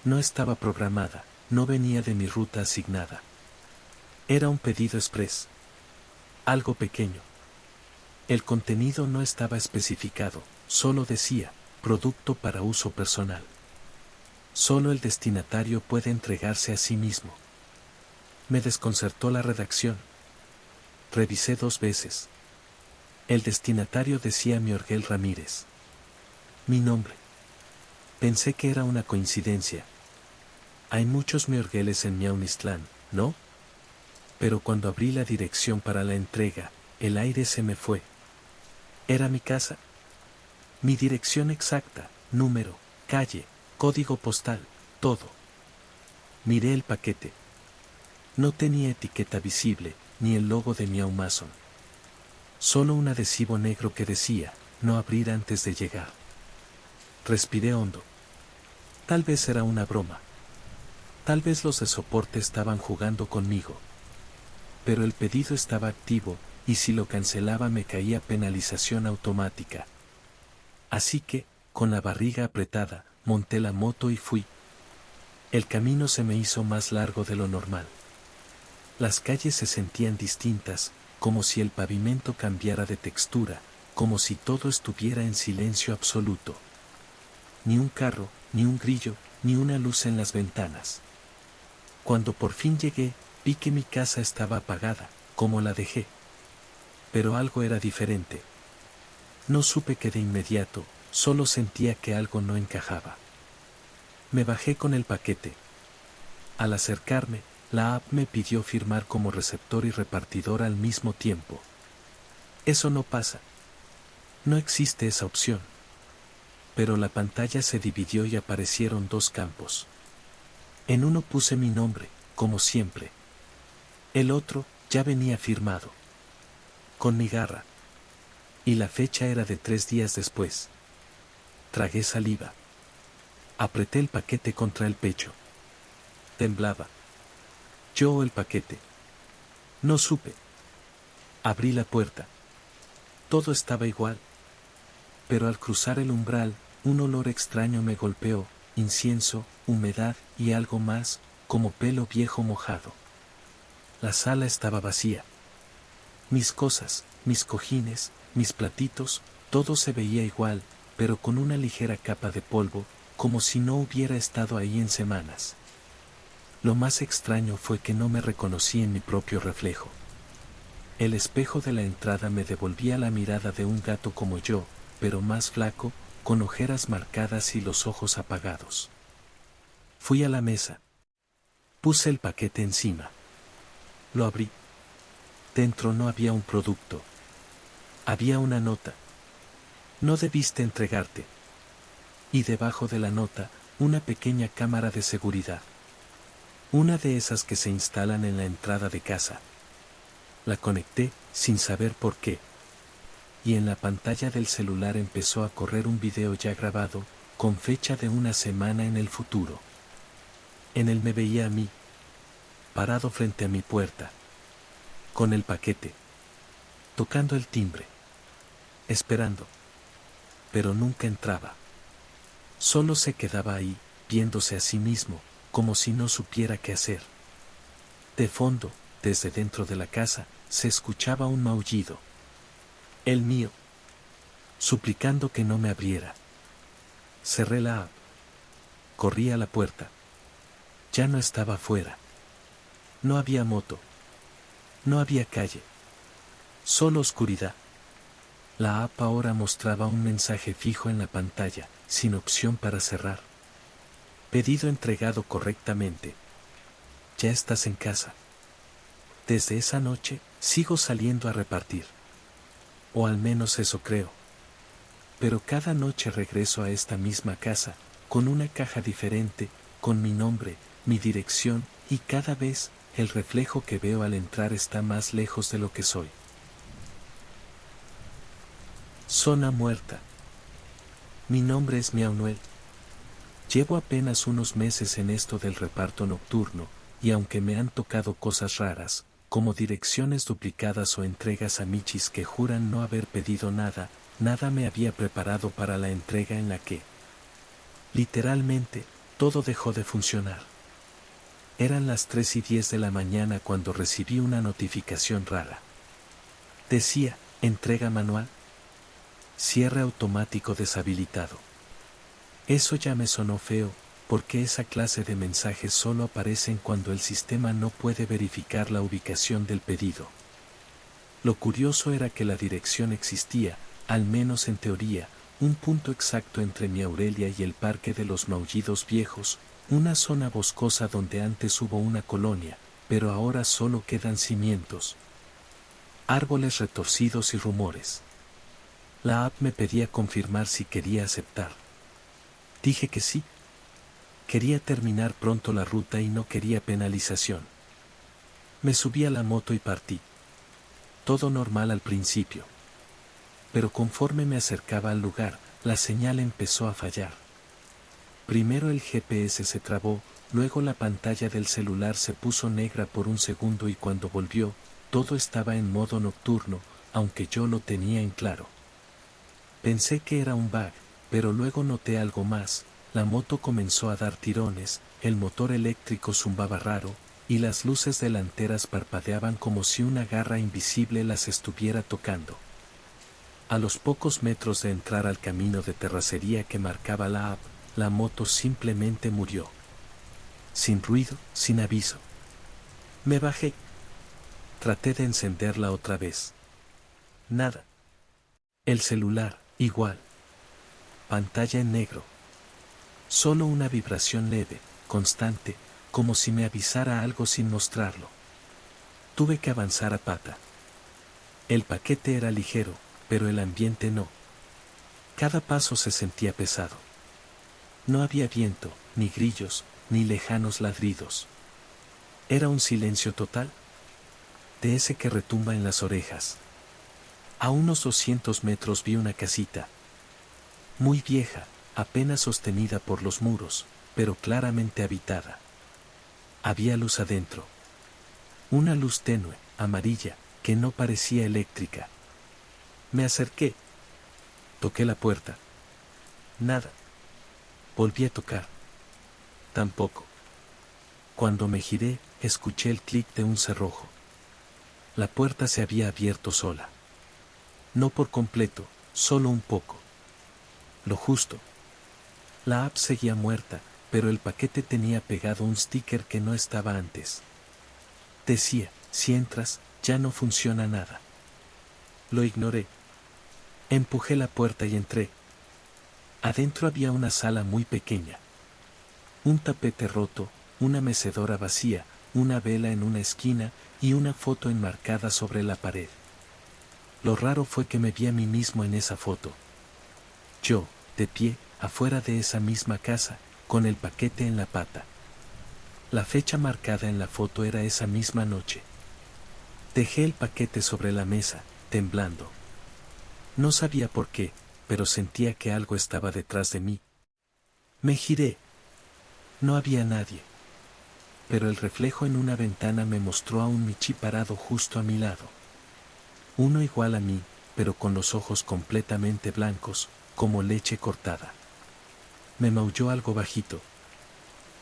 Speaker 1: No estaba programada, no venía de mi ruta asignada. Era un pedido express. Algo pequeño. El contenido no estaba especificado, solo decía, producto para uso personal. Solo el destinatario puede entregarse a sí mismo. Me desconcertó la redacción. Revisé 2 veces. El destinatario decía Miorguel Ramírez. Mi nombre. Pensé que era una coincidencia. Hay muchos Miorgueles en Miaunistlán, ¿no? Pero cuando abrí la dirección para la entrega, el aire se me fue. Era mi casa. Mi dirección exacta, número, calle, código postal, todo. Miré el paquete. No tenía etiqueta visible, ni el logo de Miau Mason. Solo un adhesivo negro que decía, no abrir antes de llegar. Respiré hondo. Tal vez era una broma. Tal vez los de soporte estaban jugando conmigo. Pero el pedido estaba activo, y si lo cancelaba me caía penalización automática. Así que, con la barriga apretada, monté la moto y fui. El camino se me hizo más largo de lo normal. Las calles se sentían distintas, como si el pavimento cambiara de textura, como si todo estuviera en silencio absoluto. Ni un carro, ni un grillo, ni una luz en las ventanas. Cuando por fin llegué, vi que mi casa estaba apagada, como la dejé. Pero algo era diferente. No supe qué de inmediato, solo sentía que algo no encajaba. Me bajé con el paquete. Al acercarme, la app me pidió firmar como receptor y repartidor al mismo tiempo. Eso no pasa. No existe esa opción. Pero la pantalla se dividió y aparecieron 2 campos. En uno puse mi nombre, como siempre. El otro, ya venía firmado. Con mi garra. Y la fecha era de 3 días después. Tragué saliva. Apreté el paquete contra el pecho. Temblaba. Yo o el paquete. No supe. Abrí la puerta. Todo estaba igual. Pero al cruzar el umbral, un olor extraño me golpeó, incienso, humedad y algo más, como pelo viejo mojado. La sala estaba vacía. Mis cosas, mis cojines, mis platitos, todo se veía igual, pero con una ligera capa de polvo, como si no hubiera estado ahí en semanas. Lo más extraño fue que no me reconocí en mi propio reflejo. El espejo de la entrada me devolvía la mirada de un gato como yo, pero más flaco, con ojeras marcadas y los ojos apagados. Fui a la mesa. Puse el paquete encima. Lo abrí. Dentro no había un producto. Había una nota. No debiste entregarte. Y debajo de la nota, una pequeña cámara de seguridad. Una de esas que se instalan en la entrada de casa. La conecté, sin saber por qué. Y en la pantalla del celular empezó a correr un video ya grabado, con fecha de una semana en el futuro. En él me veía a mí, parado frente a mi puerta, con el paquete, tocando el timbre, esperando. Pero nunca entraba. Solo se quedaba ahí, viéndose a sí mismo, como si no supiera qué hacer. De fondo, desde dentro de la casa, se escuchaba un maullido. El mío. Suplicando que no me abriera. Cerré la app. Corrí a la puerta. Ya no estaba afuera. No había moto. No había calle. Solo oscuridad. La app ahora mostraba un mensaje fijo en la pantalla, sin opción para cerrar. Pedido entregado correctamente. Ya estás en casa. Desde esa noche, sigo saliendo a repartir. O al menos eso creo. Pero cada noche regreso a esta misma casa, con una caja diferente, con mi nombre, mi dirección, y cada vez, el reflejo que veo al entrar está más lejos de lo que soy. Zona muerta. Mi nombre es Miaunuel. Llevo apenas unos meses en esto del reparto nocturno, y aunque me han tocado cosas raras, como direcciones duplicadas o entregas a michis que juran no haber pedido nada, nada me había preparado para la entrega en la que, literalmente, todo dejó de funcionar. Eran las 3:10 de la mañana cuando recibí una notificación rara. Decía, entrega manual. Cierre automático deshabilitado. Eso ya me sonó feo, porque esa clase de mensajes solo aparecen cuando el sistema no puede verificar la ubicación del pedido. Lo curioso era que la dirección existía, al menos en teoría, un punto exacto entre mi Aurelia y el Parque de los Maullidos Viejos, una zona boscosa donde antes hubo una colonia, pero ahora solo quedan cimientos, árboles retorcidos y rumores. La app me pedía confirmar si quería aceptar. Dije que sí. Quería terminar pronto la ruta y no quería penalización. Me subí a la moto y partí. Todo normal al principio. Pero conforme me acercaba al lugar, la señal empezó a fallar. Primero el GPS se trabó, luego la pantalla del celular se puso negra por un segundo y cuando volvió, todo estaba en modo nocturno, aunque yo lo tenía en claro. Pensé que era un bug, pero luego noté algo más. La moto comenzó a dar tirones, el motor eléctrico zumbaba raro, y las luces delanteras parpadeaban como si una garra invisible las estuviera tocando. A los pocos metros de entrar al camino de terracería que marcaba la app, la moto simplemente murió. Sin ruido, sin aviso. Me bajé. Traté de encenderla otra vez. Nada. El celular, igual. Pantalla en negro. Solo una vibración leve, constante, como si me avisara algo sin mostrarlo. Tuve que avanzar a pata. El paquete era ligero, pero el ambiente no. Cada paso se sentía pesado. No había viento, ni grillos, ni lejanos ladridos. Era un silencio total, de ese que retumba en las orejas. A unos 200 metros vi una casita. Muy vieja, apenas sostenida por los muros, pero claramente habitada. Había luz adentro. Una luz tenue, amarilla, que no parecía eléctrica. Me acerqué. Toqué la puerta. Nada. Volví a tocar. Tampoco. Cuando me giré, escuché el clic de un cerrojo. La puerta se había abierto sola. No por completo, solo un poco. Lo justo. La app seguía muerta, pero el paquete tenía pegado un sticker que no estaba antes. Decía, si entras, ya no funciona nada. Lo ignoré. Empujé la puerta y entré. Adentro había una sala muy pequeña. Un tapete roto, una mecedora vacía, una vela en una esquina y una foto enmarcada sobre la pared. Lo raro fue que me vi a mí mismo en esa foto. Yo, de pie, afuera de esa misma casa, con el paquete en la pata. La fecha marcada en la foto era esa misma noche. Dejé el paquete sobre la mesa, temblando. No sabía por qué, pero sentía que algo estaba detrás de mí. Me giré. No había nadie. Pero el reflejo en una ventana me mostró a un Michi parado justo a mi lado. Uno igual a mí, pero con los ojos completamente blancos, como leche cortada. Me maulló algo bajito.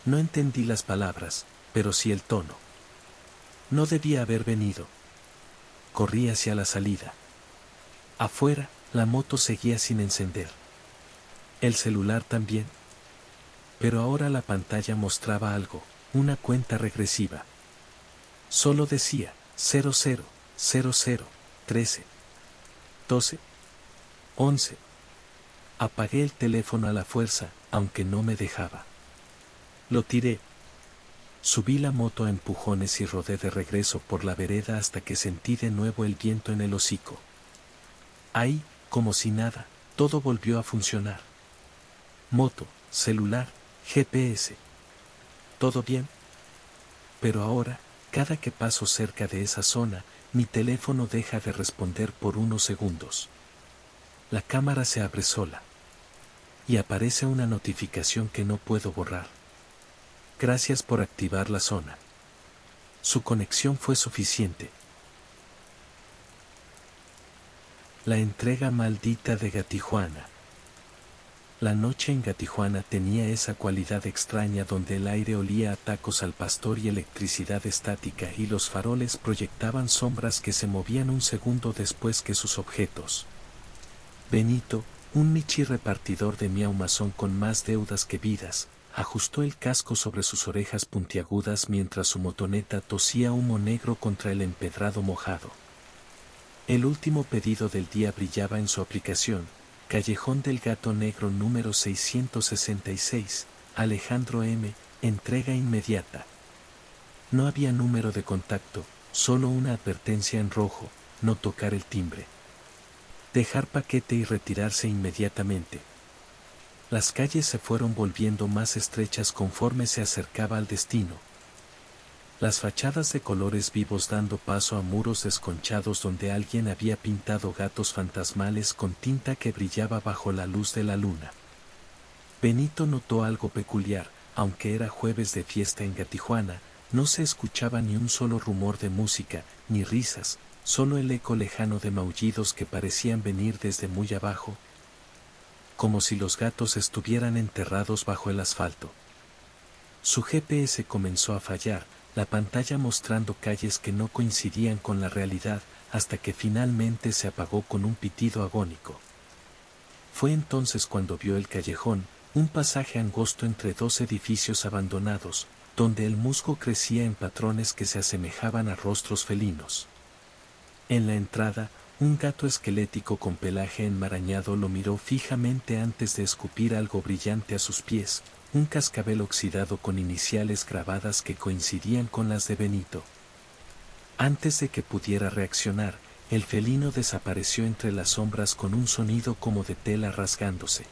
Speaker 1: No entendí las palabras, pero sí el tono. No debía haber venido. Corrí hacia la salida. Afuera, la moto seguía sin encender. El celular también. Pero ahora la pantalla mostraba algo, una cuenta regresiva. Solo decía 00, 00, 13, 12, 11. Apagué el teléfono a la fuerza, aunque no me dejaba. Lo tiré. Subí la moto a empujones y rodé de regreso por la vereda hasta que sentí de nuevo el viento en el hocico. Ahí, como si nada, todo volvió a funcionar. Moto, celular, GPS. ¿Todo bien? Pero ahora, cada que paso cerca de esa zona, mi teléfono deja de responder por unos segundos. La cámara se abre sola. Y aparece una notificación que no puedo borrar. Gracias por activar la zona. Su conexión fue suficiente. La entrega maldita de Gatijuana. La noche en Gatijuana tenía esa cualidad extraña donde el aire olía a tacos al pastor y electricidad estática y los faroles proyectaban sombras que se movían un segundo después que sus objetos. Benito, un Michi repartidor de Miau Mazón con más deudas que vidas, ajustó el casco sobre sus orejas puntiagudas mientras su motoneta tosía humo negro contra el empedrado mojado. El último pedido del día brillaba en su aplicación, Callejón del Gato Negro número 666, Alejandro M., entrega inmediata. No había número de contacto, solo una advertencia en rojo, no tocar el timbre. Dejar paquete y retirarse inmediatamente. Las calles se fueron volviendo más estrechas conforme se acercaba al destino. Las fachadas de colores vivos dando paso a muros desconchados donde alguien había pintado gatos fantasmales con tinta que brillaba bajo la luz de la luna. Benito notó algo peculiar, aunque era jueves de fiesta en Gatijuana, no se escuchaba ni un solo rumor de música, ni risas, solo el eco lejano de maullidos que parecían venir desde muy abajo, como si los gatos estuvieran enterrados bajo el asfalto. Su GPS comenzó a fallar, la pantalla mostrando calles que no coincidían con la realidad, hasta que finalmente se apagó con un pitido agónico. Fue entonces cuando vio el callejón, un pasaje angosto entre dos edificios abandonados, donde el musgo crecía en patrones que se asemejaban a rostros felinos. En la entrada, un gato esquelético con pelaje enmarañado lo miró fijamente antes de escupir algo brillante a sus pies, un cascabel oxidado con iniciales grabadas que coincidían con las de Benito. Antes de que pudiera reaccionar, el felino desapareció entre las sombras con un sonido como de tela rasgándose.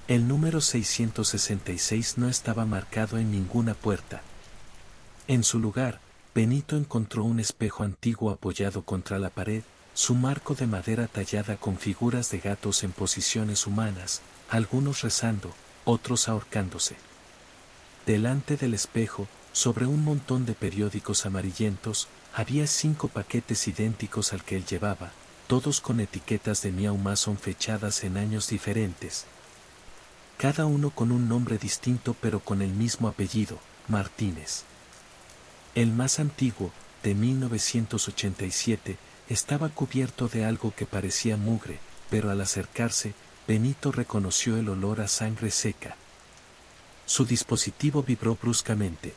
Speaker 1: El número 666 no estaba marcado en ninguna puerta. En su lugar, Benito encontró un espejo antiguo apoyado contra la pared, su marco de madera tallada con figuras de gatos en posiciones humanas, algunos rezando, otros ahorcándose. Delante del espejo, sobre un montón de periódicos amarillentos, había 5 paquetes idénticos al que él llevaba, todos con etiquetas de Miau Mason fechadas en años diferentes. Cada uno con un nombre distinto pero con el mismo apellido, Martínez. El más antiguo, de 1987, estaba cubierto de algo que parecía mugre, pero al acercarse, Benito reconoció el olor a sangre seca. Su dispositivo vibró bruscamente.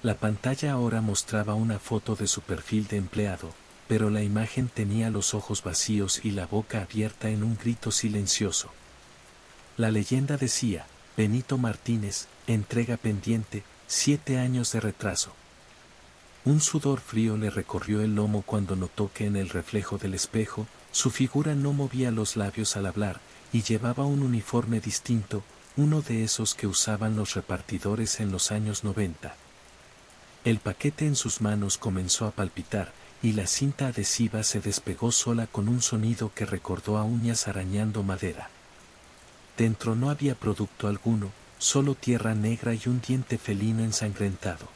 Speaker 1: La pantalla ahora mostraba una foto de su perfil de empleado, pero la imagen tenía los ojos vacíos y la boca abierta en un grito silencioso. La leyenda decía, Benito Martínez, entrega pendiente, 7 años de retraso. Un sudor frío le recorrió el lomo cuando notó que en el reflejo del espejo, su figura no movía los labios al hablar, y llevaba un uniforme distinto, uno de esos que usaban los repartidores en los años 90. El paquete en sus manos comenzó a palpitar, y la cinta adhesiva se despegó sola con un sonido que recordó a uñas arañando madera. Dentro no había producto alguno, solo tierra negra y un diente felino ensangrentado.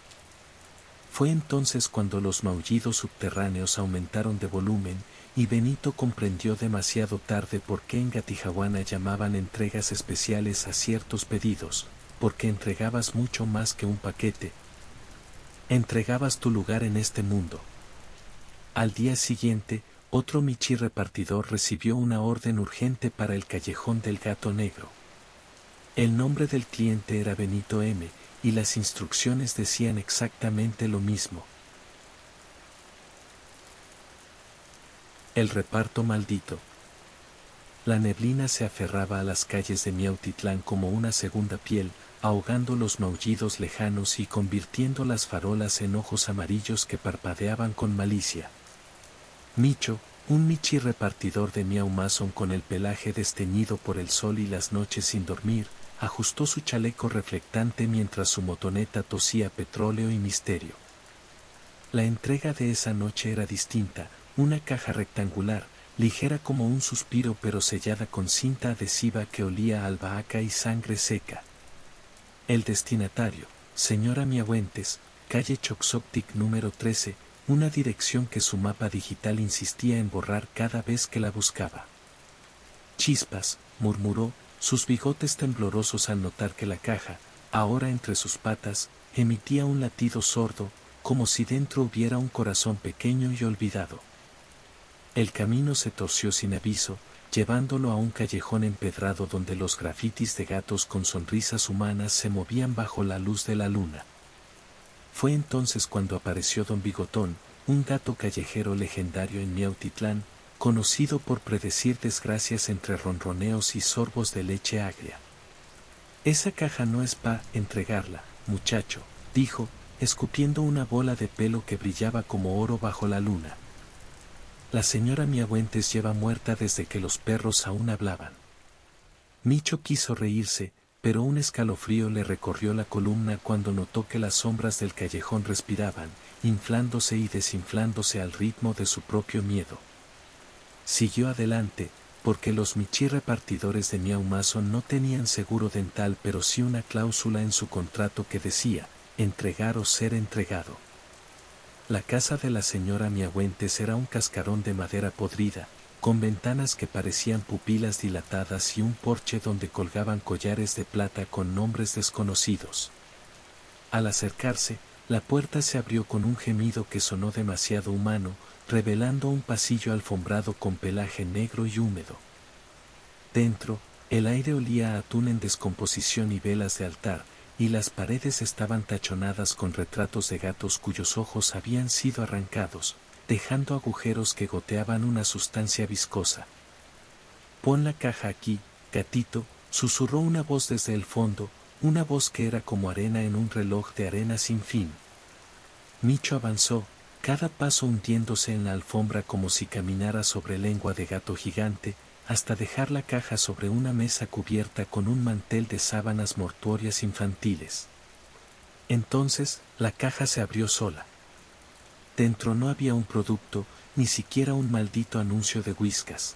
Speaker 1: Fue entonces cuando los maullidos subterráneos aumentaron de volumen, y Benito comprendió demasiado tarde por qué en Gatijuana llamaban entregas especiales a ciertos pedidos, porque entregabas mucho más que un paquete. Entregabas tu lugar en este mundo. Al día siguiente, otro Michi repartidor recibió una orden urgente para el Callejón del Gato Negro. El nombre del cliente era Benito M., y las instrucciones decían exactamente lo mismo. El reparto maldito. La neblina se aferraba a las calles de Miautitlán como una segunda piel, ahogando los maullidos lejanos y convirtiendo las farolas en ojos amarillos que parpadeaban con malicia. Micho, un Michi repartidor de Miau Mason con el pelaje desteñido por el sol y las noches sin dormir, ajustó su chaleco reflectante mientras su motoneta tosía petróleo y misterio. La entrega de esa noche era distinta, una caja rectangular, ligera como un suspiro pero sellada con cinta adhesiva que olía a albahaca y sangre seca. El destinatario, señora Miahuentes, calle Choxoctic número 13, una dirección que su mapa digital insistía en borrar cada vez que la buscaba. Chispas, murmuró, sus bigotes temblorosos al notar que la caja, ahora entre sus patas, emitía un latido sordo, como si dentro hubiera un corazón pequeño y olvidado. El camino se torció sin aviso, llevándolo a un callejón empedrado donde los grafitis de gatos con sonrisas humanas se movían bajo la luz de la luna. Fue entonces cuando apareció don Bigotón, un gato callejero legendario en Miautitlán, conocido por predecir desgracias entre ronroneos y sorbos de leche agria. Esa caja no es pa' entregarla, muchacho, dijo, escupiendo una bola de pelo que brillaba como oro bajo la luna. La señora Miahuentes lleva muerta desde que los perros aún hablaban. Micho quiso reírse, pero un escalofrío le recorrió la columna cuando notó que las sombras del callejón respiraban, inflándose y desinflándose al ritmo de su propio miedo. Siguió adelante, porque los Michi repartidores de Miau Mason no tenían seguro dental, pero sí una cláusula en su contrato que decía, entregar o ser entregado. La casa de la señora Miahuentes era un cascarón de madera podrida, con ventanas que parecían pupilas dilatadas y un porche donde colgaban collares de plata con nombres desconocidos. Al acercarse, la puerta se abrió con un gemido que sonó demasiado humano, revelando un pasillo alfombrado con pelaje negro y húmedo. Dentro, el aire olía a atún en descomposición y velas de altar, y las paredes estaban tachonadas con retratos de gatos cuyos ojos habían sido arrancados, dejando agujeros que goteaban una sustancia viscosa. «Pon la caja aquí, gatito», susurró una voz desde el fondo, una voz que era como arena en un reloj de arena sin fin. Micho avanzó, cada paso hundiéndose en la alfombra como si caminara sobre lengua de gato gigante, hasta dejar la caja sobre una mesa cubierta con un mantel de sábanas mortuorias infantiles. Entonces, la caja se abrió sola. Dentro no había un producto, ni siquiera un maldito anuncio de Whiskas.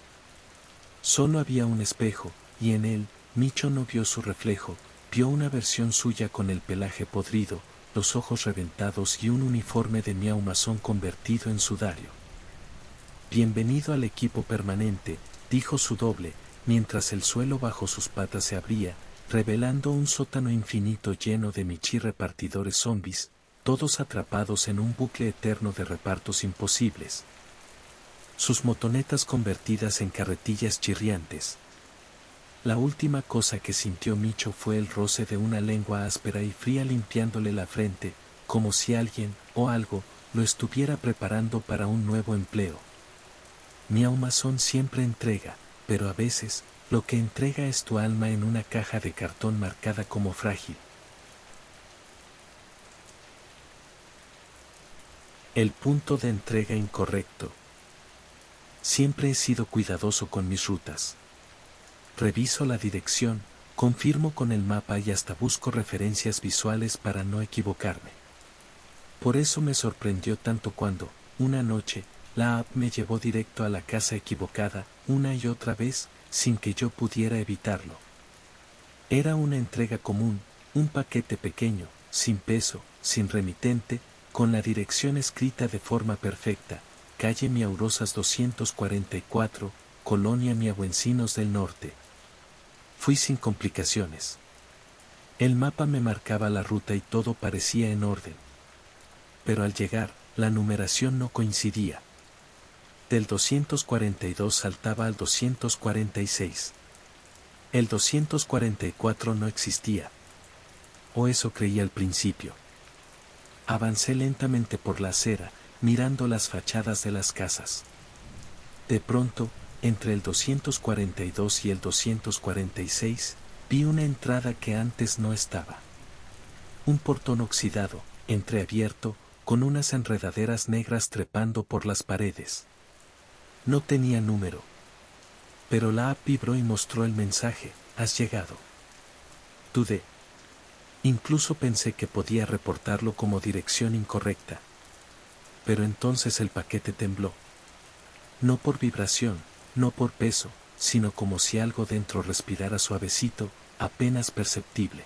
Speaker 1: Solo había un espejo, y en él, Micho no vio su reflejo, vio una versión suya con el pelaje podrido, los ojos reventados y un uniforme de Miau Mason convertido en sudario. «Bienvenido al equipo permanente», dijo su doble, mientras el suelo bajo sus patas se abría, revelando un sótano infinito lleno de Michi repartidores zombis, todos atrapados en un bucle eterno de repartos imposibles. Sus motonetas convertidas en carretillas chirriantes. La última cosa que sintió Micho fue el roce de una lengua áspera y fría limpiándole la frente, como si alguien, o algo, lo estuviera preparando para un nuevo empleo. Miau Mason siempre entrega, pero a veces, lo que entrega es tu alma en una caja de cartón marcada como frágil. El punto de entrega incorrecto. Siempre he sido cuidadoso con mis rutas. Reviso la dirección, confirmo con el mapa y hasta busco referencias visuales para no equivocarme. Por eso me sorprendió tanto cuando, una noche, la app me llevó directo a la casa equivocada, una y otra vez, sin que yo pudiera evitarlo. Era una entrega común, un paquete pequeño, sin peso, sin remitente, con la dirección escrita de forma perfecta, calle Miaurosas 244, Colonia Miahuencinos del Norte. Fui sin complicaciones. El mapa me marcaba la ruta y todo parecía en orden. Pero al llegar, la numeración no coincidía. Del 242 saltaba al 246. El 244 no existía. O eso creía al principio. Avancé lentamente por la acera, mirando las fachadas de las casas. De pronto, entre el 242 y el 246, vi una entrada que antes no estaba. Un portón oxidado, entreabierto, con unas enredaderas negras trepando por las paredes. No tenía número. Pero la app vibró y mostró el mensaje: «Has llegado». Dudé. Incluso pensé que podía reportarlo como dirección incorrecta. Pero entonces el paquete tembló. No por vibración, no por peso, sino como si algo dentro respirara suavecito, apenas perceptible.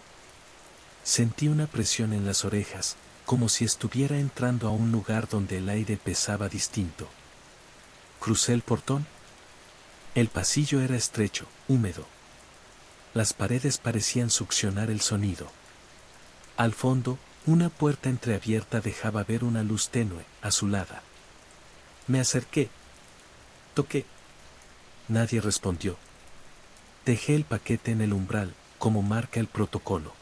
Speaker 1: Sentí una presión en las orejas, como si estuviera entrando a un lugar donde el aire pesaba distinto. Crucé el portón. El pasillo era estrecho, húmedo. Las paredes parecían succionar el sonido. Al fondo, una puerta entreabierta dejaba ver una luz tenue, azulada. Me acerqué. Toqué. Nadie respondió. Dejé el paquete en el umbral, como marca el protocolo.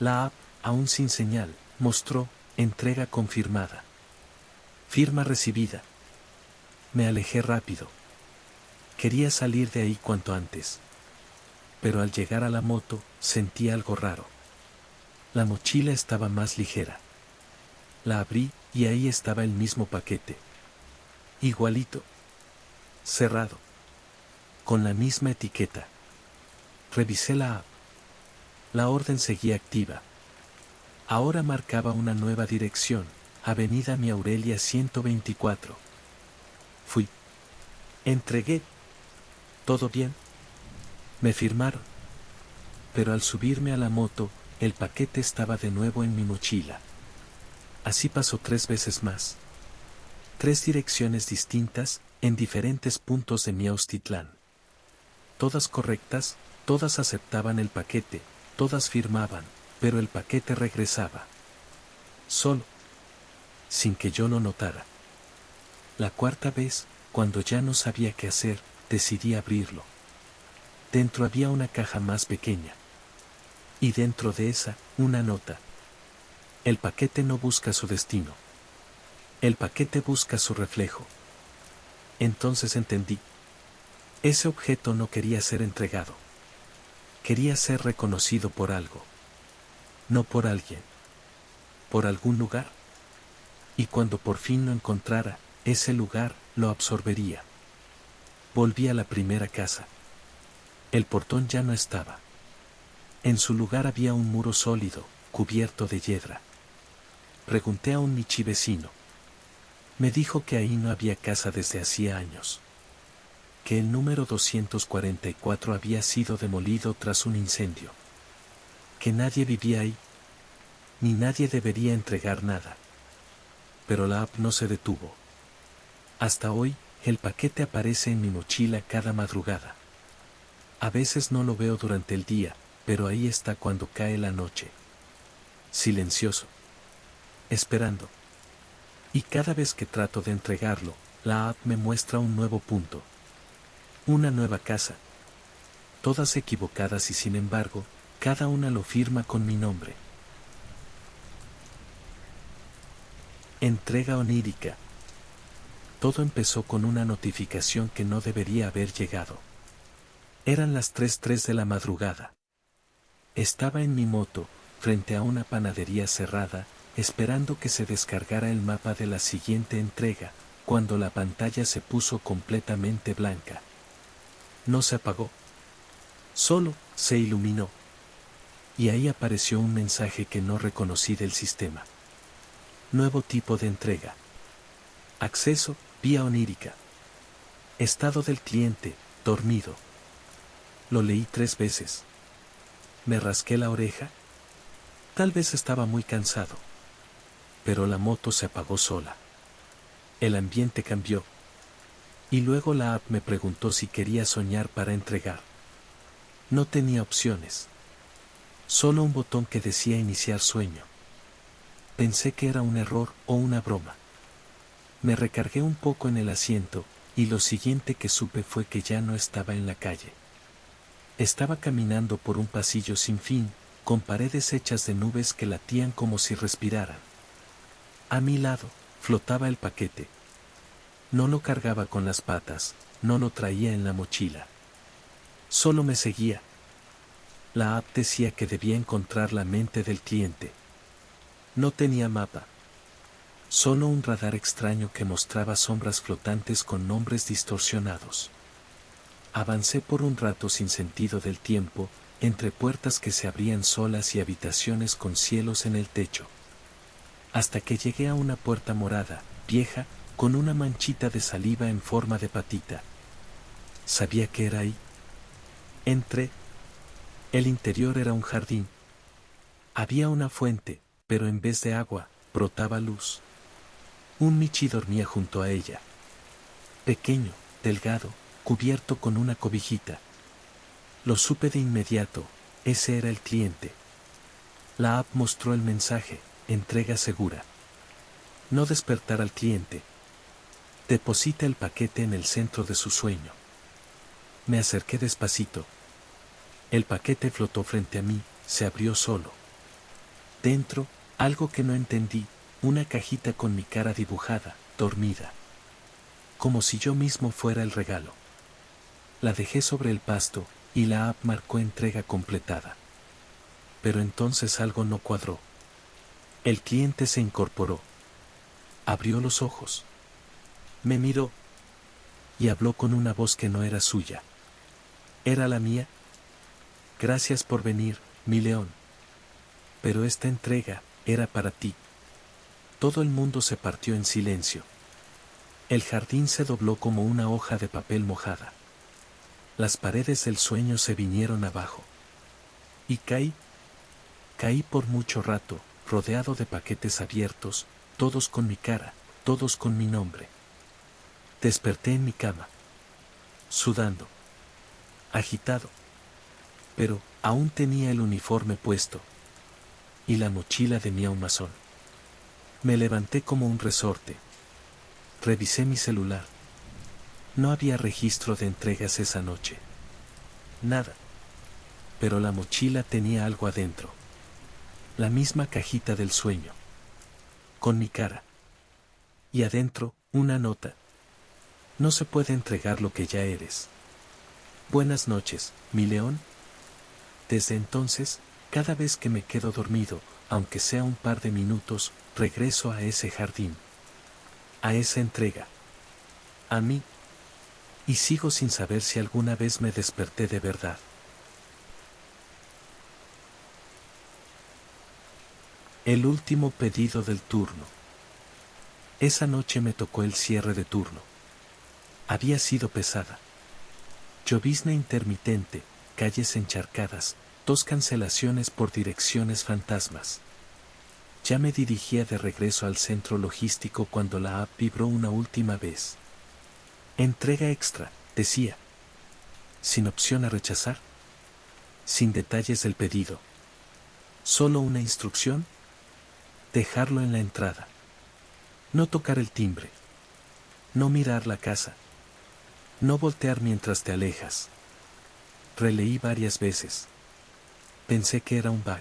Speaker 1: La app, aún sin señal, mostró: entrega confirmada. Firma recibida. Me alejé rápido. Quería salir de ahí cuanto antes. Pero al llegar a la moto, sentí algo raro. La mochila estaba más ligera. La abrí y ahí estaba el mismo paquete. Igualito. Cerrado. Con la misma etiqueta. Revisé la app. La orden seguía activa. Ahora marcaba una nueva dirección, Avenida Mi Aurelia 124. Fui. Entregué. ¿Todo bien? Me firmaron. Pero al subirme a la moto, el paquete estaba de nuevo en mi mochila. Así pasó 3 veces más. 3 direcciones distintas, en diferentes puntos de Miaustitlán. Todas correctas, todas aceptaban el paquete, todas firmaban, pero el paquete regresaba. Solo. Sin que yo lo notara. La cuarta vez, cuando ya no sabía qué hacer, decidí abrirlo. Dentro había una caja más pequeña. Y dentro de esa, una nota. El paquete no busca su destino. El paquete busca su reflejo. Entonces entendí. Ese objeto no quería ser entregado. Quería ser reconocido por algo. No por alguien. Por algún lugar. Y cuando por fin lo encontrara, ese lugar lo absorbería. Volví a la primera casa. El portón ya no estaba. En su lugar había un muro sólido, cubierto de hiedra. Pregunté a un michi vecino. Me dijo que ahí no había casa desde hacía años. Que el número 244 había sido demolido tras un incendio. Que nadie vivía ahí. Ni nadie debería entregar nada. Pero la app no se detuvo. Hasta hoy, el paquete aparece en mi mochila cada madrugada. A veces no lo veo durante el día, pero ahí está cuando cae la noche. Silencioso. Esperando. Y cada vez que trato de entregarlo, la app me muestra un nuevo punto. Una nueva casa. Todas equivocadas y sin embargo, cada una lo firma con mi nombre. Entrega onírica. Todo empezó con una notificación que no debería haber llegado. Eran las 3:03 de la madrugada. Estaba en mi moto, frente a una panadería cerrada, esperando que se descargara el mapa de la siguiente entrega, cuando la pantalla se puso completamente blanca. No se apagó. Solo se iluminó. Y ahí apareció un mensaje que no reconocí del sistema. Nuevo tipo de entrega. Acceso, vía onírica. Estado del cliente, dormido. Lo leí 3 veces. Me rasqué la oreja. Tal vez estaba muy cansado. Pero la moto se apagó sola. El ambiente cambió. Y luego la app me preguntó si quería soñar para entregar. No tenía opciones. Solo un botón que decía iniciar sueño. Pensé que era un error o una broma. Me recargué un poco en el asiento, y lo siguiente que supe fue que ya no estaba en la calle. Estaba caminando por un pasillo sin fin, con paredes hechas de nubes que latían como si respiraran. A mi lado, flotaba el paquete. No lo cargaba con las patas, no lo traía en la mochila. Solo me seguía. La app decía que debía encontrar la mente del cliente. No tenía mapa. Solo un radar extraño que mostraba sombras flotantes con nombres distorsionados. Avancé por un rato sin sentido del tiempo, entre puertas que se abrían solas y habitaciones con cielos en el techo. Hasta que llegué a una puerta morada, vieja, con una manchita de saliva en forma de patita. Sabía que era ahí. Entré. El interior era un jardín. Había una fuente, pero en vez de agua, brotaba luz. Un michi dormía junto a ella. Pequeño, delgado, cubierto con una cobijita. Lo supe de inmediato, ese era el cliente. La app mostró el mensaje, entrega segura. No despertar al cliente. Deposita el paquete en el centro de su sueño. Me acerqué despacito. El paquete flotó frente a mí, se abrió solo. Dentro, algo que no entendí, una cajita con mi cara dibujada, dormida. Como si yo mismo fuera el regalo. La dejé sobre el pasto, y la app marcó entrega completada. Pero entonces algo no cuadró. El cliente se incorporó. Abrió los ojos. Me miró. Y habló con una voz que no era suya. ¿Era la mía? Gracias por venir, mi león. Pero esta entrega era para ti. Todo el mundo se partió en silencio. El jardín se dobló como una hoja de papel mojada. Las paredes del sueño se vinieron abajo. Y caí por mucho rato, rodeado de paquetes abiertos, todos con mi cara, todos con mi nombre. Desperté en mi cama, sudando, agitado. Pero aún tenía el uniforme puesto. Y la mochila de mi masón. Me levanté como un resorte. Revisé mi celular. No había registro de entregas esa noche. Nada. Pero la mochila tenía algo adentro. La misma cajita del sueño. Con mi cara. Y adentro, una nota. No se puede entregar lo que ya eres. Buenas noches, mi león. Desde entonces, cada vez que me quedo dormido, aunque sea un par de minutos, regreso a ese jardín. A esa entrega. A mí. Y sigo sin saber si alguna vez me desperté de verdad. El último pedido del turno. Esa noche me tocó el cierre de turno. Había sido pesada. Llovizna intermitente, calles encharcadas, 2 cancelaciones por direcciones fantasmas. Ya me dirigía de regreso al centro logístico cuando la app vibró una última vez. Entrega extra, decía. Sin opción a rechazar. Sin detalles del pedido. Solo una instrucción. Dejarlo en la entrada. No tocar el timbre. No mirar la casa. No voltear mientras te alejas. Releí varias veces. Pensé que era un bug.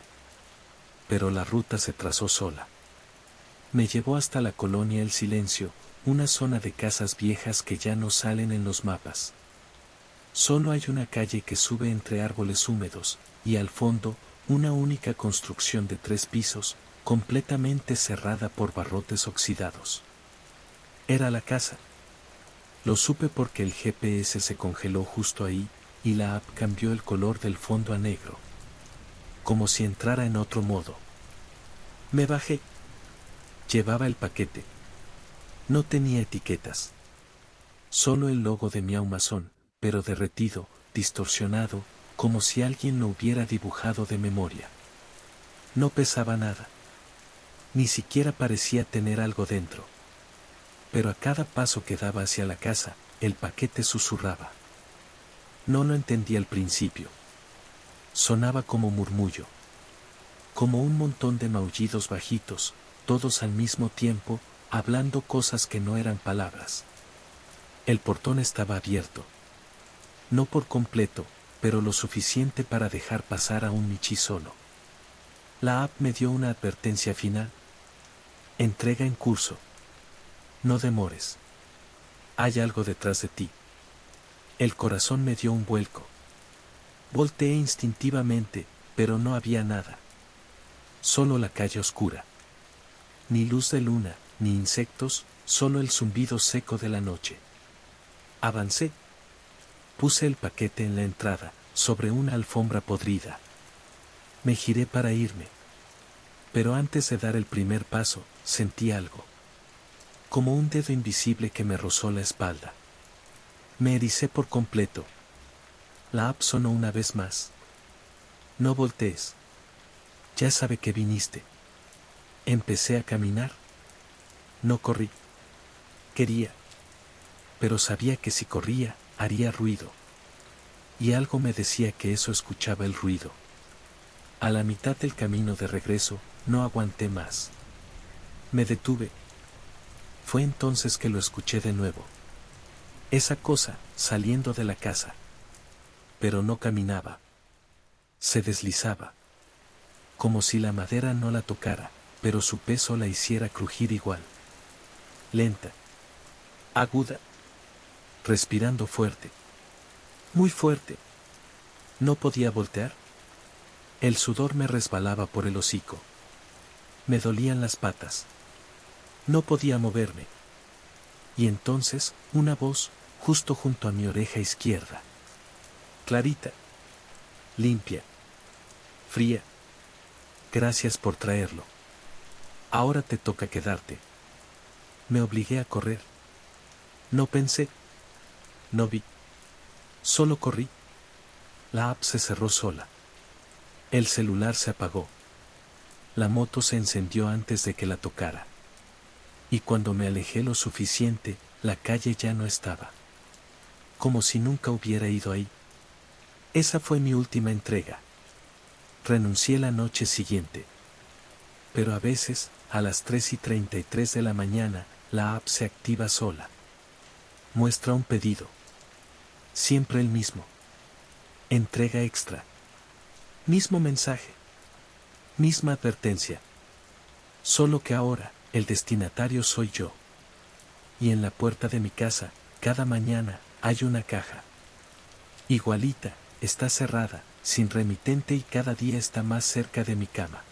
Speaker 1: Pero la ruta se trazó sola. Me llevó hasta la colonia El Silencio, una zona de casas viejas que ya no salen en los mapas. Solo hay una calle que sube entre árboles húmedos, y al fondo, una única construcción de 3 pisos, completamente cerrada por barrotes oxidados. Era la casa. Lo supe porque el GPS se congeló justo ahí, y la app cambió el color del fondo a negro. Como si entrara en otro modo. Me bajé. Llevaba el paquete. No tenía etiquetas. Solo el logo de Miau Masón, pero derretido, distorsionado, como si alguien lo hubiera dibujado de memoria. No pesaba nada. Ni siquiera parecía tener algo dentro. Pero a cada paso que daba hacia la casa, el paquete susurraba. No lo entendí al principio. Sonaba como murmullo. Como un montón de maullidos bajitos, todos al mismo tiempo, hablando cosas que no eran palabras. El portón estaba abierto. No por completo, pero lo suficiente para dejar pasar a un Michi solo. La app me dio una advertencia final. Entrega en curso. No demores. Hay algo detrás de ti. El corazón me dio un vuelco. Volteé instintivamente, pero no había nada. Solo la calle oscura. Ni luz de luna, ni insectos, solo el zumbido seco de la noche. Avancé. Puse el paquete en la entrada, sobre una alfombra podrida. Me giré para irme. Pero antes de dar el primer paso, sentí algo. Como un dedo invisible que me rozó la espalda. Me ericé por completo. La app sonó una vez más. No voltees. Ya sabe que viniste. Empecé a caminar. No corrí. Quería. Pero sabía que si corría, haría ruido. Y algo me decía que eso escuchaba el ruido. A la mitad del camino de regreso, no aguanté más. Me detuve. Fue entonces que lo escuché de nuevo. Esa cosa, saliendo de la casa. Pero no caminaba. Se deslizaba. Como si la madera no la tocara, pero su peso la hiciera crujir igual. Lenta, Aguda. Respirando fuerte. Muy fuerte. No podía voltear. El sudor me resbalaba por el hocico. Me dolían las patas. No podía moverme. Y entonces, una voz, justo junto a mi oreja izquierda. Clarita. Limpia. Fría. Gracias por traerlo. Ahora te toca quedarte. Me obligué a correr. No pensé. No vi. Solo corrí. La app se cerró sola. El celular se apagó. La moto se encendió antes de que la tocara. Y cuando me alejé lo suficiente, la calle ya no estaba. Como si nunca hubiera ido ahí. Esa fue mi última entrega. Renuncié la noche siguiente. Pero a veces, a las 3:33 de la mañana, la app se activa sola. Muestra un pedido. Siempre el mismo. Entrega extra. Mismo mensaje. Misma advertencia. Solo que ahora, el destinatario soy yo. Y en la puerta de mi casa, cada mañana, hay una caja. Igualita, está cerrada, sin remitente y cada día está más cerca de mi cama.